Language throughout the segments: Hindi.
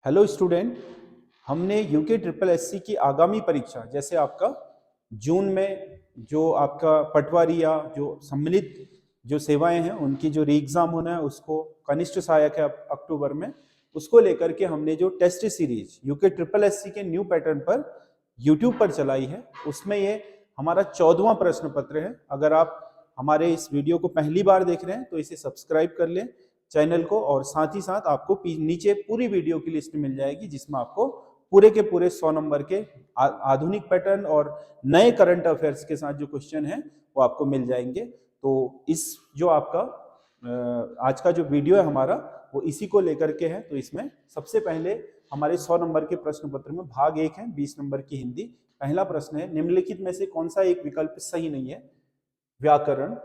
हेलो स्टूडेंट, हमने यूके ट्रिपल एससी की आगामी परीक्षा जैसे आपका जून में जो आपका पटवारी या जो सम्मिलित जो सेवाएं हैं उनकी जो री एग्जाम होना है उसको कनिष्ठ सहायक है अक्टूबर में, उसको लेकर के हमने जो test series UK triple SC के न्यू पैटर्न पर यूट्यूब पर चलाई है उसमें ये हमारा 14वां प्रश्न पत्र है। अगर आप हमारे इस वीडियो को पहली बार देख रहे हैं तो इसे सब्सक्राइब कर लें चैनल को, और साथ ही साथ आपको नीचे पूरी वीडियो की लिस्ट मिल जाएगी जिसमें आपको पूरे के पूरे 100 नंबर के आधुनिक पैटर्न और नए करंट अफेयर्स के साथ जो क्वेश्चन है वो आपको मिल जाएंगे। तो इस जो आपका आज का जो वीडियो है हमारा वो इसी को लेकर के है। तो इसमें सबसे पहले हमारे 100 नंबर के प्रश्न पत्र में भाग 1 है, 20 नंबर की हिंदी। पहला प्रश्न है, निम्नलिखित में से कौन सा एक विकल्प सही नहीं है? व्याकरण,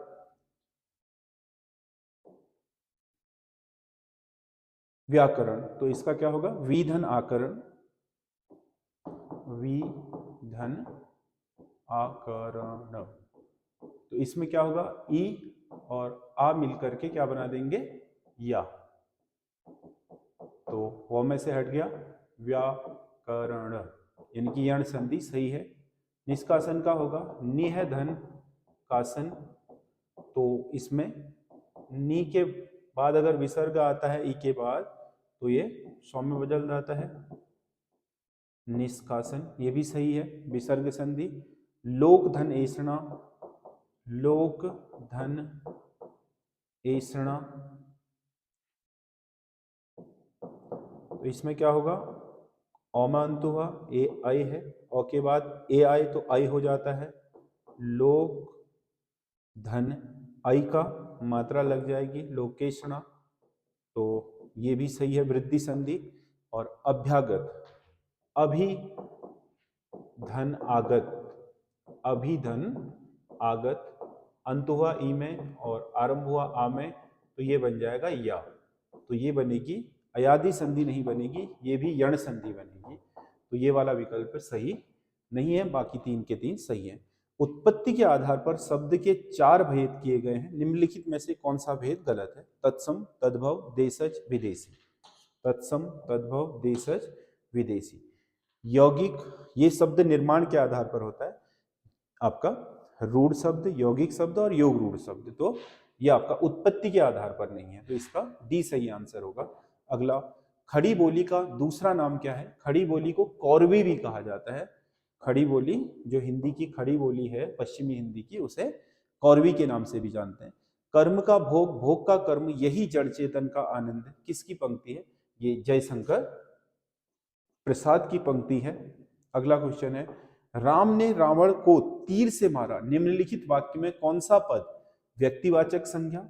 व्याकरण, तो इसका क्या होगा? विधन आकरण, विधन आकरण। तो इसमें क्या होगा? ई और आ मिलकर के क्या बना देंगे? या। तो वो में से हट गया व्याकरण, यानी कि यण संधि सही है। निष्कासन का होगा निह धन कासन, तो इसमें नी के बाद अगर विसर्ग आता है ई के बाद तो ये सौ में बदल जाता है निष्कासन, ये भी सही है। विसर्ग संधि लोक धन ऐसणा, लोक धन ऐसणा, तो इसमें क्या होगा? औमा अंत हुआ, ए आई है, औ के बाद ए आई तो आई हो जाता है। लोक धन आई का मात्रा लग जाएगी लोकेशणा, तो ये भी सही है। वृद्धि संधि और अभ्यागत, अभी धन आगत, अभी धन आगत, अंत हुआ ई में और आरंभ हुआ आ में, तो ये बन जाएगा या। तो ये बनेगी अयादि संधि नहीं बनेगी, ये भी यण संधि बनेगी। तो ये वाला विकल्प सही नहीं है, बाकी 3 के 3 सही है। उत्पत्ति के आधार पर शब्द के 4 भेद किए गए हैं, निम्नलिखित में से कौन सा भेद गलत है? तत्सम, तद्भव, देशज, विदेशी। तत्सम, तद्भव, देशज, विदेशी। यौगिक, ये शब्द निर्माण के आधार पर होता है आपका रूढ़ शब्द, यौगिक शब्द और योग रूढ़ शब्द, तो ये आपका उत्पत्ति के आधार पर नहीं है, तो इसका डी सही आंसर होगा। अगला, खड़ी बोली का दूसरा नाम क्या है? खड़ी बोली को कौरवी भी कहा जाता है। खड़ी बोली, जो हिंदी की खड़ी बोली है पश्चिमी हिंदी की, उसे कौरवी के नाम से भी जानते हैं। कर्म का भोग, भोग का कर्म, यही जड़ चेतन का आनंद। किसकी पंक्ति है? ये जयशंकर प्रसाद की पंक्ति है। अगला क्वेश्चन है, राम ने रावण को तीर से मारा, निम्नलिखित वाक्य में कौन सा पद व्यक्तिवाचक संज्ञा,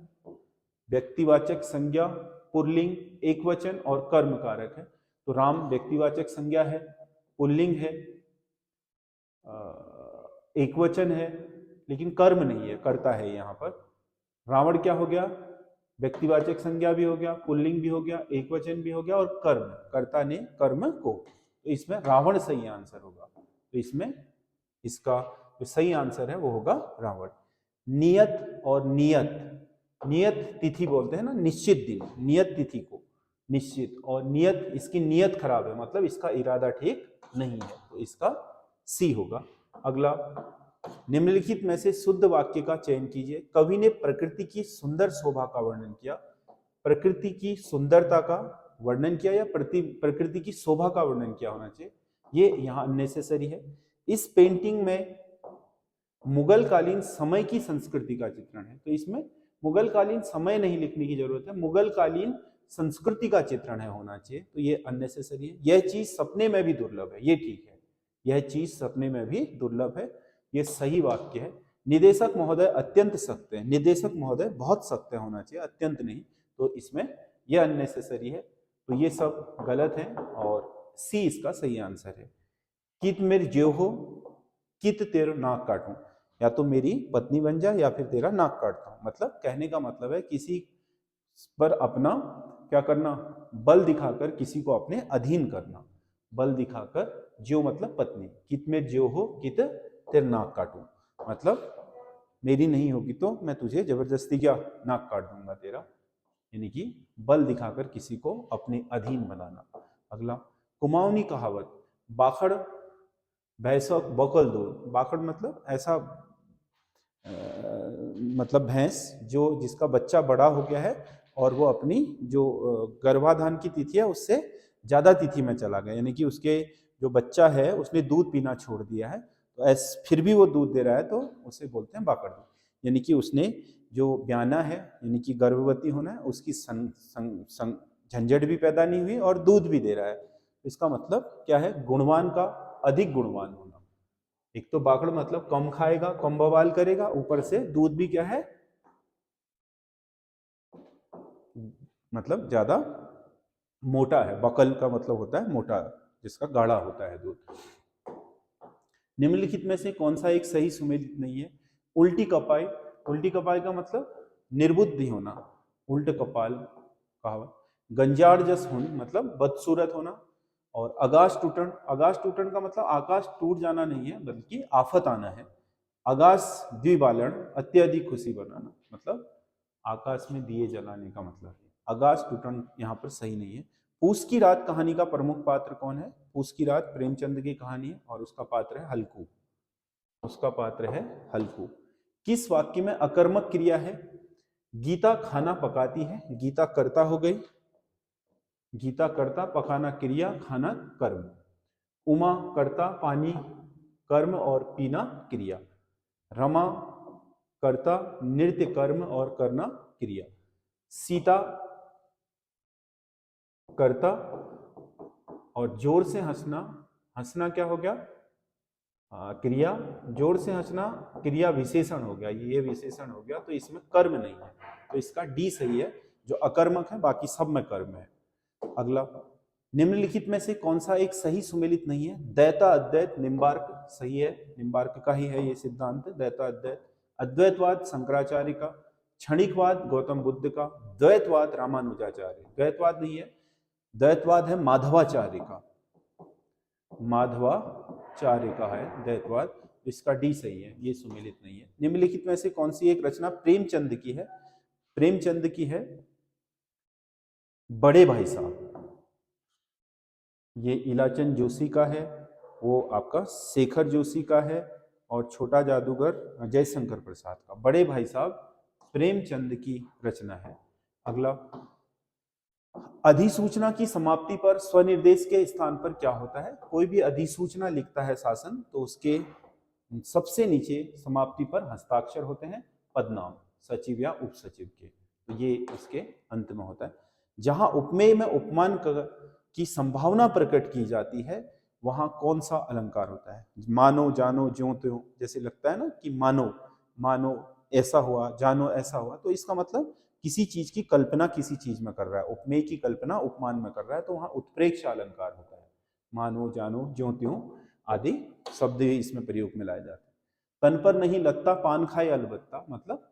व्यक्तिवाचक संज्ञा, पुल्लिंग, एकवचन और कर्म कारक है? तो राम व्यक्तिवाचक संज्ञा है, पुल्लिंग है, एकवचन है, लेकिन कर्म नहीं है, कर्ता है यहाँ पर। रावण क्या हो गया? व्यक्तिवाचक संज्ञा भी हो गया, पुल्लिंग भी हो गया, एकवचन भी हो गया और कर्म, कर्ता ने कर्म को, तो इसमें रावण सही आंसर होगा। तो इसमें इसका जो सही आंसर है वो होगा रावण। नियत और नियत, नियत तिथि बोलते हैं ना, निश्चित दिन, नियत तिथि को निश्चित, और नियत, इसकी नियत खराब है, मतलब इसका इरादा ठीक नहीं है, तो इसका सी होगा। अगला, निम्नलिखित में से शुद्ध वाक्य का चयन कीजिए। कवि ने प्रकृति की सुंदर शोभा का वर्णन किया, प्रकृति की सुंदरता का वर्णन किया या प्रकृति की शोभा का वर्णन किया होना चाहिए? ये यहाँ अननेसेसरी है। इस पेंटिंग में मुगल कालीन समय की संस्कृति का चित्रण है, तो इसमें मुगल कालीन समय नहीं लिखने की जरूरत है, मुगल कालीन संस्कृति का चित्रण है होना चाहिए, तो ये अननेसेसरी है। यह चीज सपने में भी दुर्लभ है, ये ठीक है, यह चीज सपने में भी दुर्लभ है, ये सही वाक्य है। निदेशक महोदय अत्यंत सख्त है, निदेशक महोदय बहुत सख्त है होना चाहिए, अत्यंत नहीं, तो इसमें यह अननेसेसरी है, तो ये सब गलत है और सी इसका सही आंसर है। कित मेर ज्यो हो, कित तेरा नाक काटूं, या तो मेरी पत्नी बन जा या फिर तेरा नाक काटता हूं। मतलब कहने का मतलब है किसी पर अपना क्या करना? बल दिखाकर किसी को अपने अधीन करना, बल दिखाकर। ज्यो मतलब पत्नी, कित में ज्यो हो, कित तेरा नाक काटूं, मतलब मेरी नहीं होगी तो मैं तुझे जबरदस्ती क्या नाक काट दूंगा तेरा, यानी कि बल दिखाकर किसी को अपने अधीन बनाना। अगला कुमाऊनी कहावत, बाखड़ भैंसों बकल दो। बाखड़ मतलब ऐसा मतलब भैंस जो जिसका बच्चा बड़ा हो गया है और वो अपनी जो गर्भाधान की तिथि है उससे ज्यादा तिथि में चला गया, यानी कि उसके जो बच्चा है उसने दूध पीना छोड़ दिया है, तो ऐस फिर भी वो दूध दे रहा है तो उसे बोलते हैं बाकड़ दूध। यानी कि उसने जो ब्याना है यानी कि गर्भवती होना है उसकी झंझट भी पैदा नहीं हुई और दूध भी दे रहा है। इसका मतलब क्या है, गुणवान का अधिक गुणवान होना। एक तो बाकड़ मतलब कम खाएगा, कम बवाल करेगा, ऊपर से दूध भी क्या है, मतलब ज्यादा मोटा है। बकल का मतलब होता है मोटा, जिसका गाढ़ा होता है दूध। निम्नलिखित में से कौन सा एक सही सुमेलित नहीं है? उल्टी कपाई। उल्टी कपाई का मतलब निर्बुद्धि होना, उल्ट कपाल कहावत। गंजाड़ जस होनी मतलब बदसूरत होना। और आकाश टूटन, आकाश टूटन का मतलब आकाश टूट जाना नहीं है बल्कि आफत आना है। आकाश द्विबालन अत्यधिक खुशी बनाना, मतलब आकाश में दिए जलाने का मतलब है। आकाश टूटन यहाँ पर सही नहीं है। पूस की रात कहानी का प्रमुख पात्र कौन है? पूस की रात प्रेमचंद की कहानी है और उसका पात्र है हल्कू। उसका पात्र है हल्कू। किस वाक्य में अकर्मक क्रिया है? गीता खाना पकाती है, गीता कर्ता हो गई। गीता कर्ता, पकाना क्रिया, खाना कर्म। उमा कर्ता, पानी कर्म और पीना क्रिया। रमा कर्ता, नृत्य कर्म और करना क्रिया। सीता कर्ता और जोर से हंसना, हंसना क्या हो गया? क्रिया। जोर से हंसना क्रिया विशेषण हो गया, ये विशेषण हो गया, तो इसमें कर्म नहीं है, तो इसका डी सही है। जो अकर्मक है बाकी सब में कर्म है। अगला, निम्नलिखित में से कौन सा एक सही सुमेलित नहीं है? दैता अद्वैत निम्बार्क सही है, निम्बार्क का ही है ये सिद्धांत, दैता अद्वैत। अद्वैतवाद शंकराचार्य का। क्षणिकवाद गौतम बुद्ध का। द्वैतवाद रामानुजाचार्य। द्वैतवाद नहीं है, द्वैतवाद है माधवाचार्य का, माधवाचार्य का है द्वैतवाद। इसका डी सही है, ये सुमेलित नहीं है। निम्नलिखित में से कौन सी एक रचना प्रेमचंद की है? प्रेमचंद की है बड़े भाई साहब। ये इलाचंद जोशी का है, वो आपका शेखर जोशी का है, और छोटा जादूगर जयशंकर प्रसाद का। बड़े भाई साहब प्रेमचंद की रचना है। अगला, अधिसूचना की समाप्ति पर स्वनिर्देश के स्थान पर क्या होता है? कोई भी अधिसूचना लिखता है शासन तो उसके सबसे नीचे समाप्ति पर हस्ताक्षर होते हैं पदनाम सचिव या उप सचिव के, तो ये इसके अंत में होता है। जहां उपमेय में उपमान की संभावना प्रकट की जाती है वहां कौन सा अलंकार होता है? मानो, जानो, ज्यों त्यों, जैसे लगता है ना कि मानो, मानो ऐसा हुआ, जानो ऐसा हुआ, तो इसका मतलब किसी चीज की कल्पना किसी चीज में कर रहा है, उपमेय की कल्पना उपमान में कर रहा है, तो वहां उत्प्रेक्ष अलंकार होता है। मानो, जानो, ज्यों त्यों आदि शब्द इसमें प्रयोग में लाए जाते हैं। तन पर नहीं लगता पान खाए अलबत्ता, मतलब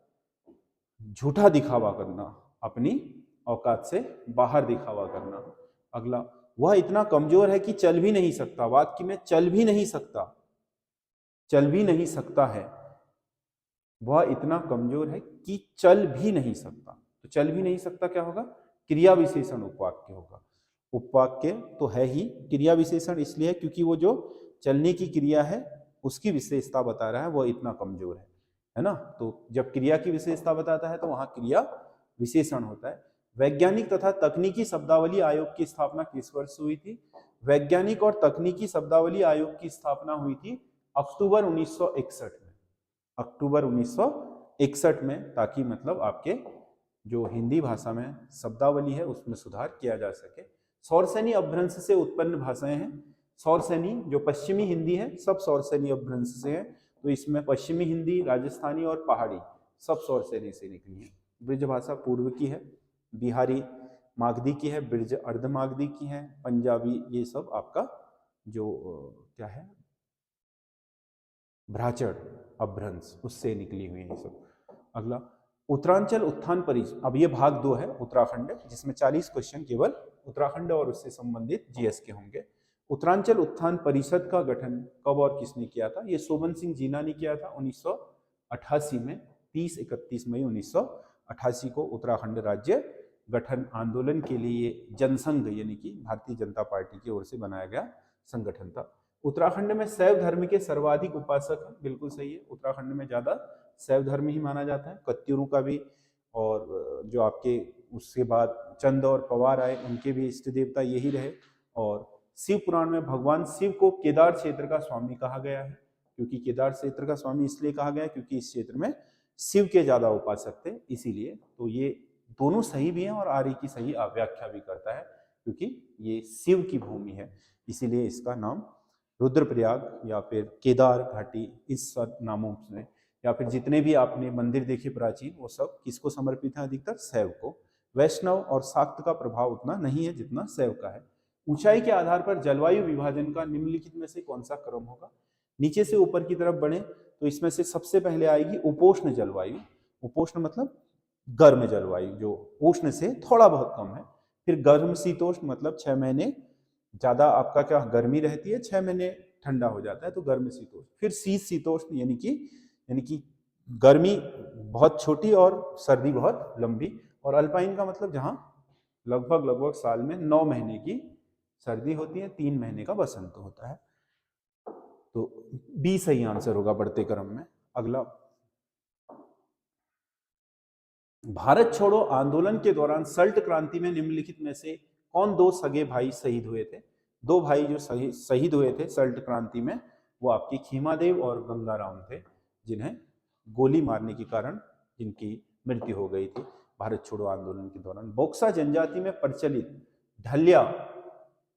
झूठा दिखावा करना, अपनी औकात से बाहर दिखावा करना। अगला, वह इतना कमजोर है कि चल भी नहीं सकता। वाक्य में चल भी नहीं सकता, चल भी नहीं सकता है, वह इतना कमजोर है कि चल भी नहीं सकता। तो चल भी नहीं सकता क्या होगा? क्रिया विशेषण उपवाक्य होगा। उपवाक्य तो है ही क्रिया विशेषण इसलिए क्योंकि वो जो चलने की क्रिया है उसकी विशेषता बता रहा है, वह इतना कमजोर है ना। तो जब क्रिया की विशेषता बताता है तो वहां क्रिया विशेषण होता है। वैज्ञानिक तथा तकनीकी शब्दावली आयोग की स्थापना किस वर्ष हुई थी? वैज्ञानिक और तकनीकी शब्दावली आयोग की स्थापना हुई थी अक्टूबर 1961 में। अक्टूबर 1961 में, ताकि मतलब आपके जो हिंदी भाषा में शब्दावली है उसमें सुधार किया जा सके। सौरसेनी अपभ्रंश से उत्पन्न भाषाएं हैं। सौरसेनी जो पश्चिमी हिंदी है सब सौरसेनी अपभ्रंश से है, तो इसमें पश्चिमी हिंदी, राजस्थानी और पहाड़ी सब सौरसेनी से निकली है। ब्रज भाषा पूर्व की है, बिहारी मागधी की है, ब्रज अर्ध मागधी की है, पंजाबी ये सब आपका जो क्या है भ्राचड़ अपभ्रंश उससे निकली हुई है सब। अगला, उत्तरांचल उत्थान परिषद, अब ये भाग 2 है उत्तराखंड, जिसमें 40 क्वेश्चन केवल उत्तराखंड और उससे संबंधित जीएस के होंगे। उत्तरांचल उत्थान परिषद का गठन कब और किसने किया था? ये शोभन सिंह जीना ने किया था 1988 में। 30-31 मई 1988 को उत्तराखंड राज्य गठन आंदोलन के लिए ये जनसंघ यानी कि भारतीय जनता पार्टी की ओर से बनाया गया संगठन था। उत्तराखंड में शैव धर्म के सर्वाधिक उपासक हैं, बिल्कुल सही है, उत्तराखंड में ज्यादा शैव धर्म ही माना जाता है। कत्यूरों का भी, और जो आपके उसके बाद चंद और पवार आए उनके भी इष्ट देवता यही रहे। और शिव पुराण में भगवान शिव को केदार क्षेत्र का स्वामी कहा गया है, क्योंकि केदार क्षेत्र का स्वामी इसलिए कहा गया क्योंकि इस क्षेत्र में शिव के ज्यादा उपासक थे, इसीलिए। तो ये दोनों सही भी हैं और आर्य की सही व्याख्या भी करता है, क्योंकि ये शिव की भूमि है, इसीलिए इसका नाम रुद्रप्रयाग या फिर केदार घाटी इस सब नामों से, या फिर जितने भी आपने मंदिर देखे प्राचीन, वो सब किसको समर्पित है? अधिकतर शैव को। वैष्णव और शाक्त का प्रभाव उतना नहीं है जितना शैव का है। ऊंचाई के आधार पर जलवायु विभाजन का निम्नलिखित में से कौन सा क्रम होगा? नीचे से ऊपर की तरफ बढ़े तो इसमें से सबसे पहले आएगी उपोष्ण जलवायु। उपोष्ण मतलब गर्म जलवायु, जो उष्ण से थोड़ा बहुत कम है। फिर गर्म शीतोष्ण मतलब 6 महीने ज्यादा आपका क्या गर्मी रहती है, 6 महीने ठंडा हो जाता है, तो गर्म शीतोष्ण। फिर शीत शीतोष्ण यानी कि गर्मी बहुत छोटी और सर्दी बहुत लंबी। और अल्पाइन का मतलब जहां लगभग साल में 9 महीने की सर्दी होती है, 3 महीने का बसंत होता है। तो बी सही आंसर होगा बढ़ते क्रम में। अगला, भारत छोड़ो आंदोलन के दौरान सल्ट क्रांति में निम्नलिखित में से कौन दो सगे भाई शहीद हुए थे? दो भाई जो शहीद हुए थे सल्ट क्रांति में, वो आपकी खीमादेव और गंगाराम थे, जिन्हें गोली मारने के कारण जिनकी मृत्यु हो गई थी भारत छोड़ो आंदोलन के दौरान। बोक्सा जनजाति में प्रचलित ढलिया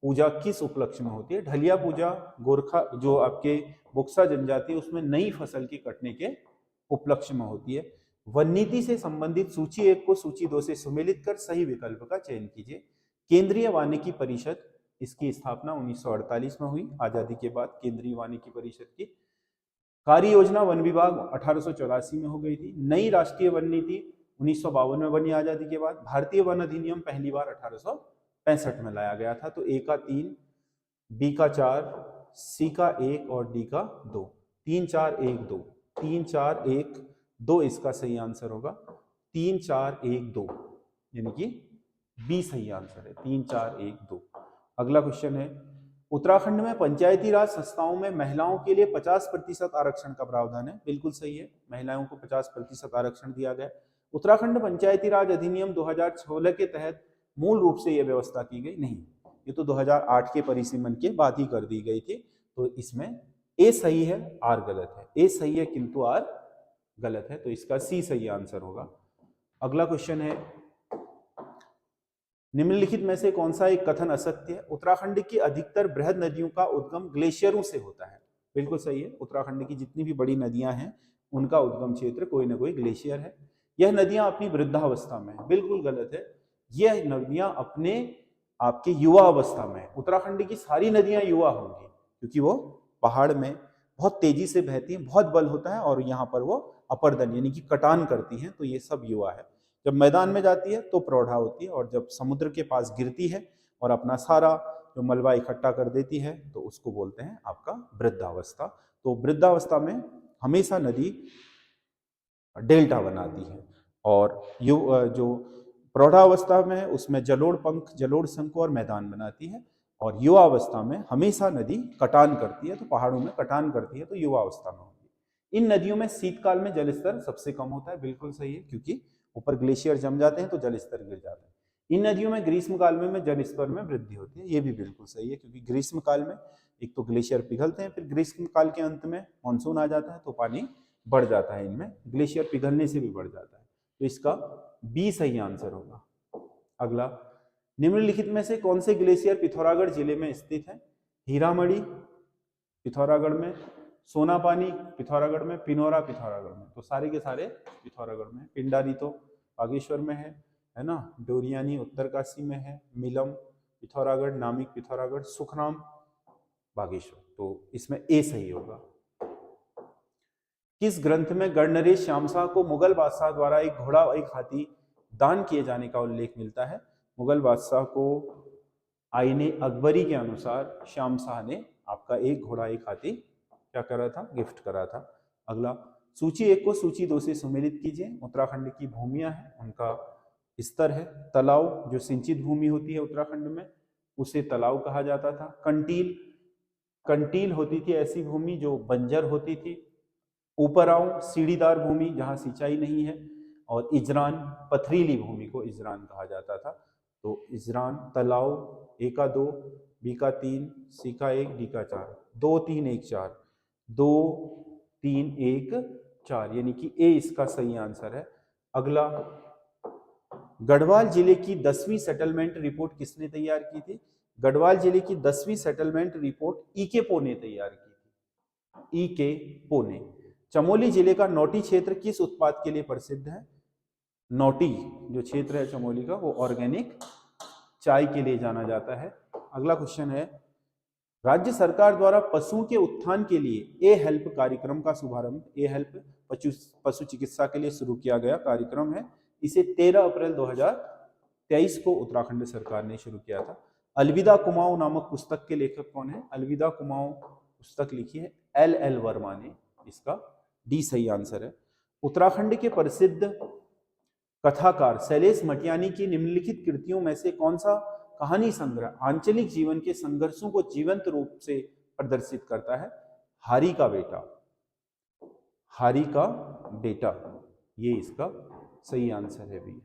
पूजा किस उपलक्ष्य में होती है? ढलिया पूजा गोरखा जो आपके बोक्सा जनजाति है उसमें नई फसल के कटने के उपलक्ष्य में होती है। वन नीति से संबंधित सूची 1 को सूची 2 से सुमेलित कर सही विकल्प का चयन कीजिए। केंद्रीय वानिकी परिषद, इसकी स्थापना 1948 में हुई, आजादी के बाद केंद्रीय वानिकी परिषद की। कार्य योजना वन विभाग 1884 में हो गई थी। नई राष्ट्रीय वन नीति 1952 में बनी आजादी के बाद। भारतीय वन अधिनियम पहली बार 1865 में लाया गया था। तो ए का 3, बी का 4, सी का 1 और डी का 2। 3 4 1 2, 3 4 1 2 इसका सही आंसर होगा। 3 4 1 2 यानी कि बी सही आंसर है, 3 4 1 2। अगला क्वेश्चन है, उत्तराखंड में पंचायती राज संस्थाओं में महिलाओं के लिए 50% आरक्षण का प्रावधान है। बिल्कुल सही है, महिलाओं को 50% आरक्षण दिया गया। उत्तराखंड पंचायती राज अधिनियम 2016 के तहत मूल रूप से यह व्यवस्था की गई नहीं, ये तो 2008 के परिसीमन के बाद ही कर दी गई थी। तो इसमें ए सही है, आर गलत है। ए सही है किंतु आर गलत है, तो इसका सी सही आंसर होगा। अगला क्वेश्चन है, निम्नलिखित में से कौन सा एक कथन असत्य है? उत्तराखंड की अधिकतर बृहद नदियों का उद्गम ग्लेशियरों से होता है। बिल्कुल सही है, उत्तराखंड की जितनी भी बड़ी नदियां हैं उनका उद्गम क्षेत्र कोई ना कोई ग्लेशियर है। यह नदियां अपनी वृद्धावस्था में है। बिल्कुल गलत है, यह नदियां अपने आपके युवा अवस्था में है। उत्तराखंड की सारी नदियां युवा होंगी क्योंकि वो पहाड़ में बहुत तेजी से बहती हैं, बहुत बल होता है, और यहाँ पर वो अपर्दन यानी कि कटान करती हैं, तो ये सब युवा है। जब मैदान में जाती है तो प्रौढ़ा होती है, और जब समुद्र के पास गिरती है और अपना सारा जो मलबा इकट्ठा कर देती है तो उसको बोलते हैं आपका वृद्धावस्था। तो वृद्धावस्था में हमेशा नदी डेल्टा बनाती है, और जो प्रौढ़ावस्था में है उसमें जलोढ़ पंख, जलोढ़ शंकु और मैदान बनाती है, और युवावस्था में हमेशा नदी कटान करती है, तो पहाड़ों में कटान करती है, तो युवावस्था में होगी। इन नदियों में शीतकाल में जलस्तर सबसे कम होता है। बिल्कुल सही है, क्योंकि ऊपर ग्लेशियर जम जाते हैं तो जलस्तर गिर जाता है। इन नदियों में ग्रीष्मकाल में जलस्तर में वृद्धि होती है। ये भी बिल्कुल सही है, क्योंकि ग्रीष्मकाल में एक तो ग्लेशियर पिघलते हैं, फिर ग्रीष्मकाल के अंत में मानसून आ जाता है तो पानी बढ़ जाता है, इनमें ग्लेशियर पिघलने से भी बढ़ जाता है। तो इसका बी सही आंसर होगा। अगला, निम्नलिखित में से कौन से ग्लेशियर पिथौरागढ़ जिले में स्थित है? हीरामढ़ी पिथौरागढ़ में, सोनापानी पिथौरागढ़ में, पिनौरा पिथौरागढ़ में। तो सारे के सारे पिथौरागढ़ में। पिंडारी तो बागेश्वर में है ना, डोरियानी उत्तरकाशी में है, मिलम पिथौरागढ़, नामिक पिथौरागढ़, सुखराम बागेश्वर। तो इसमें ए सही होगा। किस ग्रंथ में गढ़नरेश श्यामशाह को मुगल बादशाह द्वारा एक घोड़ा और एक हाथी दान किए जाने का उल्लेख मिलता है? मुगल बादशाह को आईने अकबरी के अनुसार श्यामशाह ने आपका एक घोड़ा एक हाथी क्या करा था? गिफ्ट करा था। अगला, सूची 1 को सूची 2 से सुमेलित कीजिए। उत्तराखंड की भूमियां हैं, उनका स्तर है। तालाब जो सिंचित भूमि होती है उत्तराखंड में उसे तालाब कहा जाता था। कंटील, कंटील होती थी ऐसी भूमि जो बंजर होती थी। ऊपराव सीढ़ीदार भूमि जहाँ सिंचाई नहीं है। और इजरान, पथरीली भूमि को इजरान कहा जाता था। तो इजरान, तालाब, ए का 2, बी का 3, सी का 1, डी का 4, 2 3 1 4, 2 3 1 4, यानी कि ए इसका सही आंसर है। अगला, गढ़वाल जिले की 10वीं सेटलमेंट रिपोर्ट किसने तैयार की थी? गढ़वाल जिले की 10वीं सेटलमेंट रिपोर्ट ई.के. पो ने तैयार की थी। ई.के. पो ने। चमोली जिले का नौटी क्षेत्र किस उत्पाद के लिए प्रसिद्ध है? नौटी जो क्षेत्र है चमोली का वो ऑर्गेनिक चाय के लिए जाना जाता है। अगला क्वेश्चन है, राज्य सरकार द्वारा पशुओं के उत्थान के लिए ए हेल्प कार्यक्रम का शुभारंभ, ए हेल्प पशु चिकित्सा के लिए शुरू किया गया कार्यक्रम है। इसे 13 अप्रैल 2023 को उत्तराखंड सरकार ने शुरू किया था। अलविदा कुमाऊं नामक पुस्तक के लेखक कौन है? अलविदा कुमाऊं पुस्तक लिखी है एल वर्मा ने। इसका डी सही आंसर है। उत्तराखंड के प्रसिद्ध कथाकार शैलेश मटियानी की निम्नलिखित कृतियों में से कौन सा कहानी संग्रह आंचलिक जीवन के संघर्षों को जीवंत रूप से प्रदर्शित करता है? हारी का बेटा, हारी का बेटा, ये इसका सही आंसर है भी।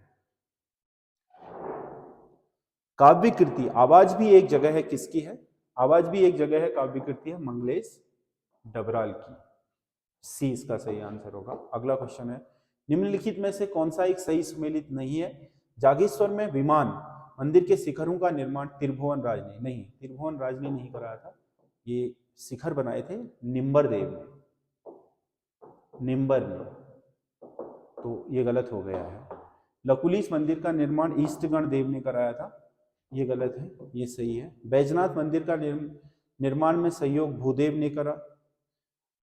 काव्य कृति आवाज भी एक जगह है, किसकी है? आवाज भी एक जगह है काव्य कृति है मंगलेश डबराल की। सी इसका सही आंसर होगा। अगला क्वेश्चन है, निम्नलिखित में से कौन सा एक सही सुमेलित नहीं है? जागेश्वर में विमान मंदिर के शिखरों का निर्माण त्रिभुवन राज ने नहीं, त्रिभुवन राज ने नहीं कराया था। ये शिखर बनाए थे निम्बर देव ने, निम्बर ने, तो ये गलत हो गया है। लकुलिश मंदिर का निर्माण ईष्टगण देव ने कराया था, ये गलत है, ये सही है। बैजनाथ मंदिर का निर्माण में सहयोग भूदेव ने करा।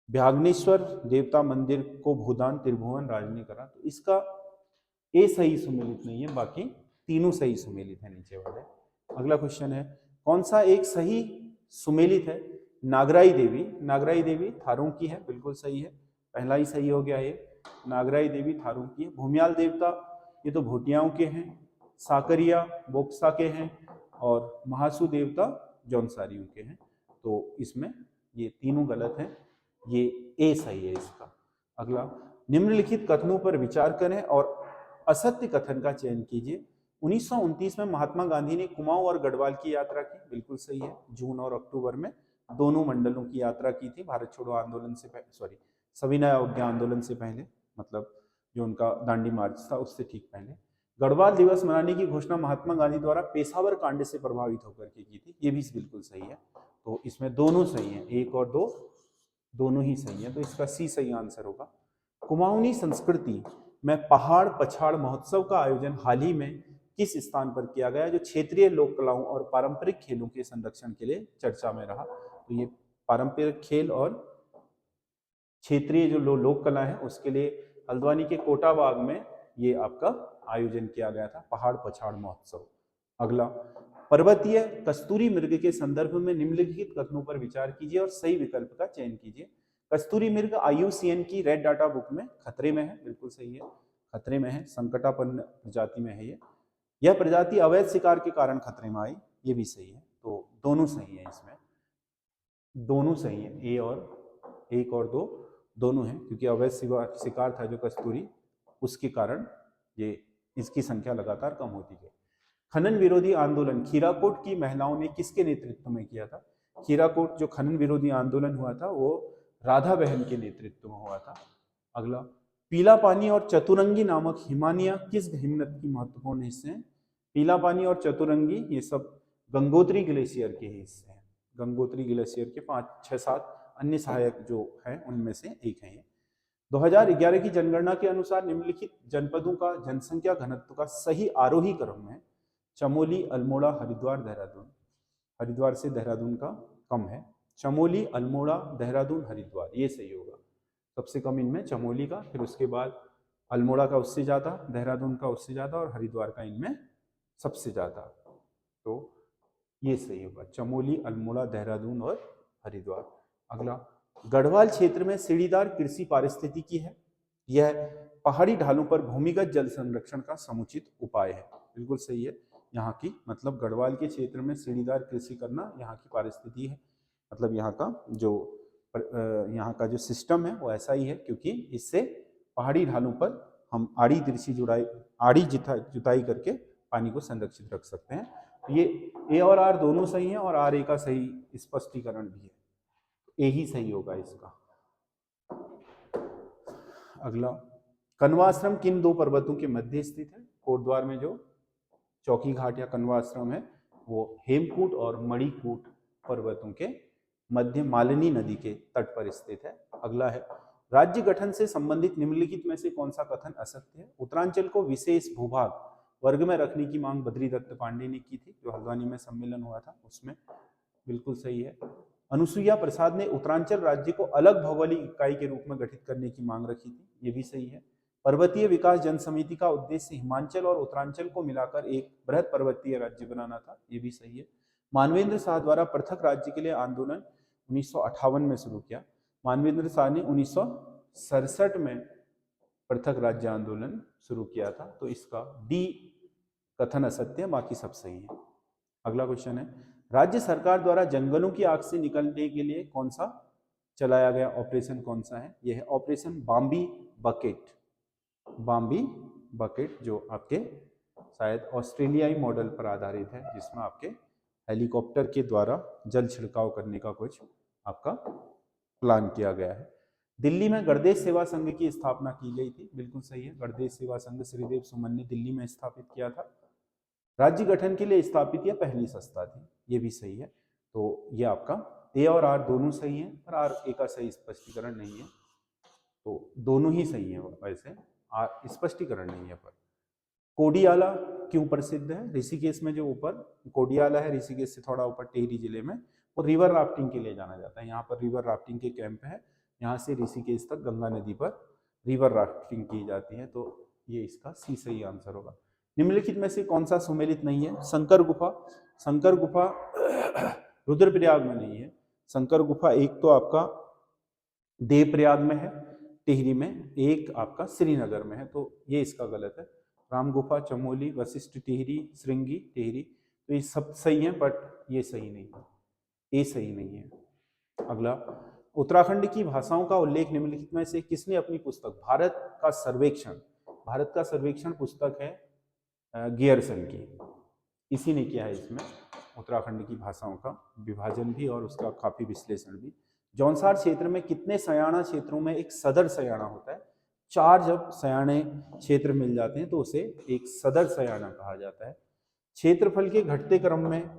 भ्याग्नेश्वर देवता मंदिर को भूदान त्रिभुवन राज ने करा। तो इसका ए सही सुमेलित नहीं है, बाकी तीनों सही सुमेलित है नीचे वाले। अगला क्वेश्चन है, कौन सा एक सही सुमेलित है? नागराई देवी, नागराई देवी थारू की है, बिल्कुल सही है, पहला ही सही हो गया ये। नागराई देवी थारू की है। भूमियाल देवता ये तो भोटियाओं के हैं। साकरिया बोक्सा के हैं। और महासु देवता जौनसारियों के हैं। तो इसमें ये तीनों गलत हैं, ये ए सही है इसका। अगला, निम्नलिखित कथनों पर विचार करें और असत्य कथन का चयन कीजिए। 1929 में महात्मा गांधी ने कुमाऊं और गढ़वाल की यात्रा की, बिल्कुल सही है। जून और अक्टूबर में दोनों मंडलों की यात्रा की थी भारत छोड़ो आंदोलन से पहले, सॉरी सविनय अवज्ञा आंदोलन से पहले, मतलब जो उनका दांडी मार्च था उससे ठीक पहले। गढ़वाल दिवस मनाने की घोषणा महात्मा गांधी द्वारा पेशावर कांड से प्रभावित होकर के की थी, ये भी बिल्कुल सही है। तो इसमें दोनों सही है, 1 और 2 दोनों ही सही है, तो इसका सी सही आंसर होगा। कुमाऊनी संस्कृति में पहाड़ पछाड़ महोत्सव का आयोजन हाल ही में किस स्थान पर किया गया, जो क्षेत्रीय लोक कलाओं और पारंपरिक खेलों के संरक्षण के लिए चर्चा में रहा? तो ये पारंपरिक खेल और क्षेत्रीय जो लोक कला है उसके लिए हल्द्वानी के कोटा बाग में ये आपका आयोजन किया गया था, पहाड़ पछाड़ महोत्सव। अगला, पर्वतीय कस्तूरी मृग के संदर्भ में निम्नलिखित कथनों पर विचार कीजिए और सही विकल्प का चयन कीजिए। कस्तूरी मृग IUCN की रेड डाटा बुक में खतरे में है, बिल्कुल सही है, खतरे में है, संकटापन्न प्रजाति में है ये। यह प्रजाति अवैध शिकार के कारण खतरे में आई, ये भी सही है। तो दोनों सही है, इसमें दोनों सही है, ए और 1 और 2 दोनों हैं, क्योंकि अवैध शिकार था जो कस्तूरी, उसके कारण ये इसकी संख्या लगातार कम होती गई। खनन विरोधी आंदोलन खीराकोट की महिलाओं ने किसके नेतृत्व में किया था? खीराकोट जो खनन विरोधी आंदोलन हुआ था वो राधा बहन के नेतृत्व में हुआ था। अगला, पीला पानी और चतुरंगी नामक हिमानिया किस हिमनद की महत्वपूर्ण हिस्से हैं? पीला पानी और चतुरंगी ये सब गंगोत्री ग्लेशियर के हिस्से हैं। गंगोत्री ग्लेशियर के 5, 6, 7 अन्य सहायक जो हैं उनमें से एक है ये। 2011 की जनगणना के अनुसार निम्नलिखित जनपदों का जनसंख्या घनत्व का सही आरोही क्रम है। चमोली, अल्मोड़ा, हरिद्वार, देहरादून। हरिद्वार से देहरादून का कम है। चमोली, अल्मोड़ा, देहरादून, हरिद्वार, ये सही होगा। सबसे कम इनमें चमोली का, फिर उसके बाद अल्मोड़ा का उससे ज़्यादा, देहरादून का उससे ज़्यादा और हरिद्वार का इनमें सबसे ज़्यादा। तो ये सही होगा, चमोली, अल्मोड़ा, देहरादून और हरिद्वार। अगला, गढ़वाल क्षेत्र में सीढ़ीदार कृषि पारिस्थितिकी है, यह पहाड़ी ढालों पर भूमिगत जल संरक्षण का समुचित उपाय है। बिल्कुल सही है। यहाँ की मतलब गढ़वाल के क्षेत्र में सीढ़ीदार कृषि करना यहाँ की पारिस्थिति है, मतलब यहाँ का जो सिस्टम है वो ऐसा ही है, क्योंकि इससे पहाड़ी ढालों पर हम आड़ी जुताई करके पानी को संरक्षित रख सकते हैं। ये ए और आर दोनों सही हैं और आर ए का सही स्पष्टीकरण भी है, ए ही सही होगा इसका। अगला, कण्वा आश्रम किन दो पर्वतों के मध्य स्थित है? कोटद्वार में जो चौकी घाट या कण्वा आश्रम है वो हेमकूट और मणिकूट पर्वतों के मध्य मालिनी नदी के तट पर स्थित है। अगला है, राज्य गठन से संबंधित निम्नलिखित में से कौन सा कथन असत्य है? उत्तरांचल को विशेष भूभाग वर्ग में रखने की मांग बद्री दत्त पांडे ने की थी, जो हल्द्वानी में सम्मेलन हुआ था उसमें। बिल्कुल सही है। अनुसुईया प्रसाद ने उत्तरांचल राज्य को अलग भौगोलिक इकाई के रूप में गठित करने की मांग रखी थी, ये भी सही है। पर्वतीय विकास जन समिति का उद्देश्य हिमाचल और उत्तरांचल को मिलाकर एक बृहद पर्वतीय राज्य बनाना था, ये भी सही है। मानवेंद्र शाह द्वारा पृथक राज्य के लिए आंदोलन 1958 में शुरू किया। मानवेंद्र शाह ने 1967 में पृथक राज्य आंदोलन शुरू किया था, तो इसका डी कथन असत्य है, बाकी सब सही है। अगला क्वेश्चन है, राज्य सरकार द्वारा जंगलों की आग से निकलने के लिए कौन सा चलाया गया ऑपरेशन कौन सा है? यह है operation Bambi bucket. Bambi bucket जो आपके शायद ऑस्ट्रेलियाई मॉडल पर आधारित है, जिसमें आपके हेलीकॉप्टर के द्वारा जल छिड़काव करने का कुछ आपका प्लान किया गया है। दिल्ली में गणदेश सेवा संघ की स्थापना की गई थी, बिल्कुल सही है। गणदेश सेवा संघ श्रीदेव सुमन ने दिल्ली में स्थापित किया था। राज्य गठन के लिए स्थापित यह पहली संस्था थी, ये भी सही है। तो ये आपका ए और आर दोनों सही है, पर आर ए का सही स्पष्टीकरण नहीं है, तो दोनों ही सही है वैसे, आर स्पष्टीकरण नहीं है। पर कोडियाला क्यों प्रसिद्ध है? ऋषिकेश में जो ऊपर कोडियाला है, ऋषिकेश से थोड़ा ऊपर टिहरी जिले में, वो रिवर राफ्टिंग के लिए जाना जाता है। यहाँ पर रिवर राफ्टिंग के कैंप है, यहाँ से ऋषिकेश तक गंगा नदी पर रिवर राफ्टिंग की जाती है, तो ये इसका सी सही आंसर होगा। निम्नलिखित में से कौन सा सुमेलित नहीं है? शंकर गुफा। शंकर गुफा रुद्रप्रयाग में नहीं है। शंकर गुफा एक तो आपका देवप्रयाग में है टिहरी में, एक आपका श्रीनगर में है, तो ये इसका गलत है। राम गुफा, चमोली, वशिष्ठ टिहरी, श्रृंगी टिहरी, तो ये सब सही है, बट ये सही नहीं है, ये सही नहीं है। अगला, उत्तराखंड की भाषाओं का उल्लेख निम्नलिखित में से किसने अपनी पुस्तक भारत का सर्वेक्षण पुस्तक है गियरसन की, इसी ने किया है इसमें उत्तराखंड की भाषाओं का विभाजन भी और उसका काफी विश्लेषण भी। जौनसार क्षेत्र में कितने सयाना क्षेत्रों में एक सदर सयाना होता है? 4 जब सयाने क्षेत्र मिल जाते हैं तो उसे एक सदर सयाना कहा जाता है। क्षेत्रफल के घटते क्रम में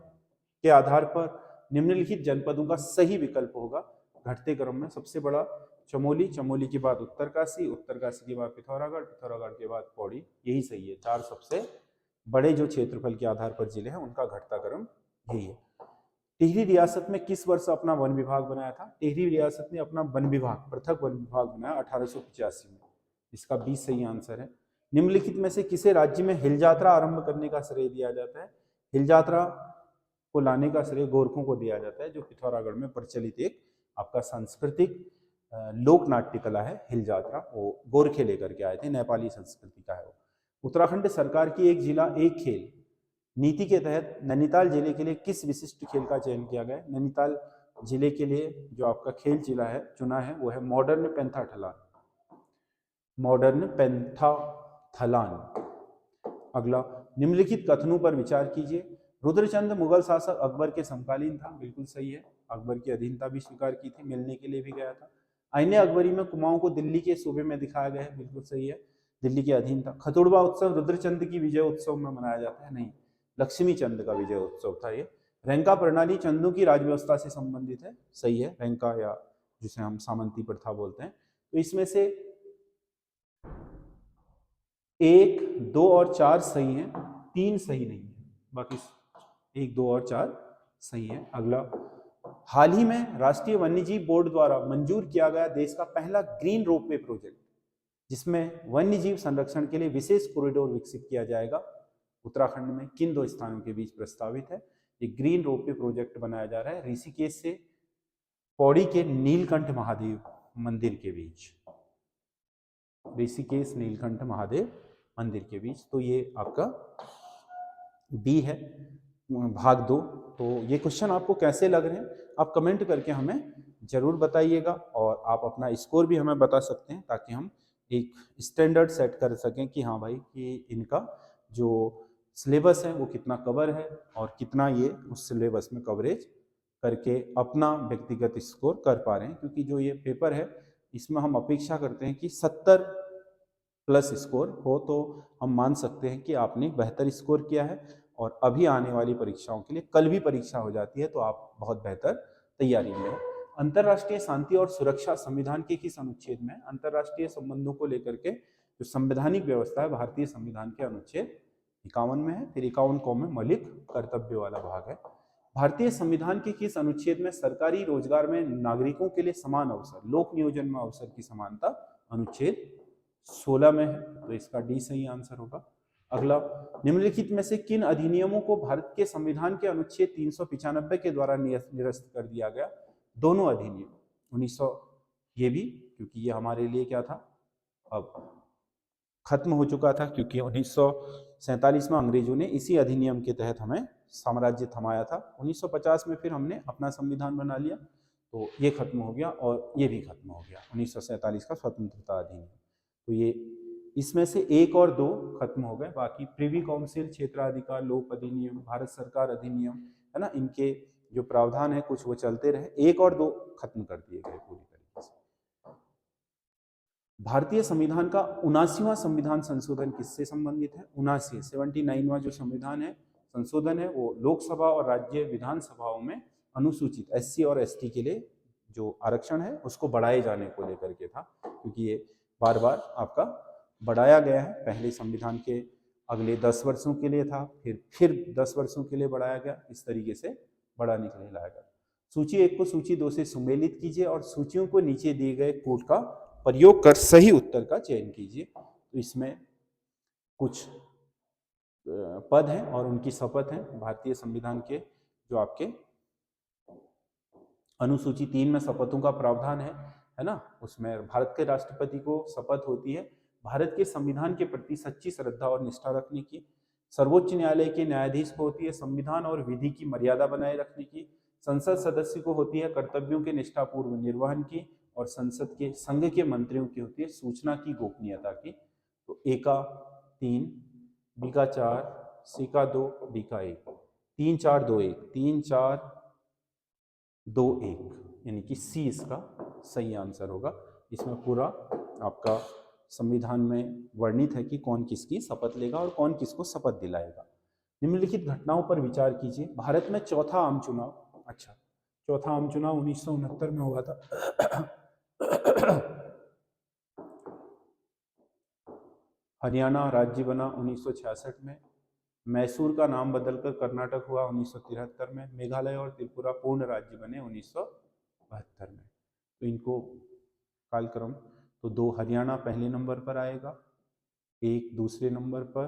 के आधार पर निम्नलिखित जनपदों का सही विकल्प होगा। घटते क्रम में सबसे बड़ा चमोली, चमोली के बाद उत्तरकाशी, उत्तरकाशी के बाद पिथौरागढ़, पिथौरागढ़ के बाद पौड़ी, यही सही है। 4 सबसे बड़े जो क्षेत्रफल के आधार पर जिले हैं उनका घटता क्रम यही है। टिहरी रियासत में किस वर्ष अपना वन विभाग बनाया था? टिहरी रियासत ने अपना वन विभाग, पृथक वन विभाग बनाया 1885 में, इसका 20 सही आंसर है। निम्नलिखित में से किसे राज्य में हिल यात्रा आरंभ करने का श्रेय दिया जाता है? हिल यात्रा को लाने का श्रेय गोरखों को दिया जाता है, जो पिथौरागढ़ में प्रचलित एक आपका सांस्कृतिक लोक नाट्य कला है हिल यात्रा, वो गोरखे लेकर के आए थे, नेपाली संस्कृति का है वो। उत्तराखंड सरकार की एक जिला एक खेल नीति के तहत नैनीताल जिले के लिए किस विशिष्ट खेल का चयन किया गया? नैनीताल जिले के लिए जो आपका खेल जिला है चुना है वो है मॉडर्न पेंथाथलन। मॉडर्न पेंथाथलन। अगला, निम्नलिखित कथनों पर विचार कीजिए। रुद्रचंद मुगल शासक अकबर के समकालीन था, बिल्कुल सही है। अकबर की अधीनता भी स्वीकार की थी, मिलने के लिए भी गया था। आईने अकबरी में कुमाऊं को दिल्ली के सूबे में दिखाया गया है, बिल्कुल सही है, दिल्ली के अधीन था। खतुड़बा उत्सव रुद्रचंद की विजय उत्सव में मनाया जाता है? नहीं, लक्ष्मी चंद का विजय उत्सव था ये। रैंका प्रणाली चंदों की राजव्यवस्था से संबंधित है, सही है। रैंका या जिसे हम सामंती प्रथा बोलते हैं। तो इसमें से 1, 2 और 4 सही है, 3 सही नहीं है, बाकी 1, 2 और 4 सही है। अगला, हाल ही में राष्ट्रीय वन्यजीव बोर्ड द्वारा मंजूर किया गया देश का पहला ग्रीन रोपवे प्रोजेक्ट, जिसमें वन्यजीव संरक्षण के लिए विशेष कॉरिडोर विकसित किया जाएगा, उत्तराखंड में किन 2 स्थानों के बीच प्रस्तावित है? ये ग्रीन रोपवे प्रोजेक्ट बनाया जा रहा है ऋषिकेश से पौड़ी के नीलकंठ महादेव मंदिर के बीच। ऋषिकेश नीलकंठ महादेव मंदिर के बीच। तो ये आपका बी है, भाग 2। तो ये क्वेश्चन आपको कैसे लग रहे हैं आप कमेंट करके हमें जरूर बताइएगा, और आप अपना स्कोर भी हमें बता सकते हैं, ताकि हम एक स्टैंडर्ड सेट कर सकें कि हाँ भाई कि इनका जो सिलेबस है वो कितना कवर है और कितना ये उस सिलेबस में कवरेज करके अपना व्यक्तिगत स्कोर कर पा रहे हैं। क्योंकि जो ये पेपर है इसमें हम अपेक्षा करते हैं कि 70 प्लस स्कोर हो, तो हम मान सकते हैं कि आपने बेहतर स्कोर किया है। और अभी आने वाली परीक्षाओं के लिए, कल भी परीक्षा हो जाती है, तो आप बहुत बेहतर तैयारी में हैं। अंतर्राष्ट्रीय शांति और सुरक्षा संविधान के किस अनुच्छेद में? अंतर्राष्ट्रीय संबंधों को लेकर के जो संवैधानिक व्यवस्था है भारतीय संविधान के अनुच्छेद 51 में है। फिर 51 में मौलिक कर्तव्य वाला भाग है। भारतीय संविधान के किस अनुच्छेद में सरकारी रोजगार में नागरिकों के लिए समान अवसर, लोक नियोजन में अवसर की समानता अनुच्छेद 16 में है? तो इसका डी सही आंसर होगा। अगला, निम्नलिखित में से किन अधिनियमों को भारत के संविधान के अनुच्छेद 395 के द्वारा निरस्त कर दिया गया? दोनों अधिनियम 1900, ये भी क्योंकि ये हमारे लिए क्या था, अब खत्म हो चुका था, क्योंकि 1947 में अंग्रेजों ने इसी अधिनियम के तहत हमें साम्राज्य थमाया था। 1950 में फिर हमने अपना संविधान बना लिया, तो ये खत्म हो गया और ये भी खत्म हो गया 1947 का स्वतंत्रता अधिनियम। तो ये इसमें से 1 और 2 खत्म हो गए। बाकी प्रिवी काउंसिल, क्षेत्राधिकार, लोक अधिनियम, भारत सरकार अधिनियम, है ना, इनके जो प्रावधान है कुछ वो चलते रहे, 1 और 2 खत्म कर दिए गए पूरी तरीके से। भारतीय संविधान का 79वां संविधान संशोधन किससे संबंधित है? 79वां जो संविधान है संशोधन है वो लोकसभा और राज्य विधानसभाओं में अनुसूचित SC और ST के लिए जो आरक्षण है उसको बढ़ाए जाने को लेकर के था, क्योंकि ये बार बार आपका बढ़ाया गया है। पहले संविधान के अगले 10 वर्षों के लिए था, फिर 10 वर्षों के लिए बढ़ाया गया, इस तरीके से बढ़ाने के लिए लाया गया। सूची 1 को सूची 2 से सुमेलित कीजिए और सूचियों को नीचे दिए गए कोड का प्रयोग कर सही उत्तर का चयन कीजिए। तो इसमें कुछ पद हैं और उनकी शपथ है भारतीय संविधान के, जो आपके अनुसूची 3 में शपथों का प्रावधान है ना। उसमें भारत के राष्ट्रपति को शपथ होती है भारत के संविधान के प्रति सच्ची श्रद्धा और निष्ठा रखने की। सर्वोच्च न्यायालय के न्यायाधीश को होती है संविधान और विधि की मर्यादा बनाए रखने की। संसद सदस्य को होती है कर्तव्यों के निष्ठापूर्व निर्वहन की। और संसद के संघ के मंत्रियों की होती है सूचना की गोपनीयता की। तो ए का 3, बी का 4, सी का 2, डी का 1, 3 4 2 1, 3 4 2 1, यानी कि सी इसका सही आंसर होगा। इसमें पूरा आपका संविधान में वर्णित है कि कौन किसकी शपथ लेगा और कौन किसको शपथ दिलाएगा। निम्नलिखित घटनाओं पर विचार कीजिए। भारत में चौथा आम चुनाव, अच्छा चौथा आम चुनाव 1969 में हुआ था। हरियाणा राज्य बना 1966 में। मैसूर का नाम बदलकर कर्नाटक हुआ 1973 में। मेघालय और त्रिपुरा पूर्ण राज्य बने 1972 में। तो इनको कालक्रम, तो 2 हरियाणा पहले नंबर पर आएगा, 1 दूसरे नंबर पर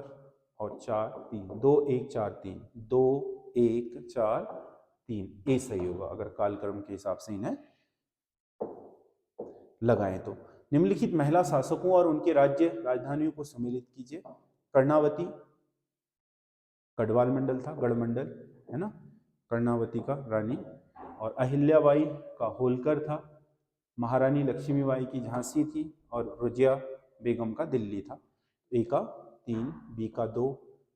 और 4 3, 2 1 4 3, 2 1 4 3, ए सही होगा अगर कालक्रम के हिसाब से इन्हें लगाएं तो। निम्नलिखित महिला शासकों और उनके राज्य राजधानियों को सम्मिलित कीजिए। कर्णावती गढ़वाल मंडल था, गढ़ मंडल है ना, कर्णावती का रानी। और अहिल्याबाई का होलकर था। महारानी लक्ष्मीबाई की झांसी थी और रुजिया बेगम का दिल्ली था। ए का 3, बी का 2,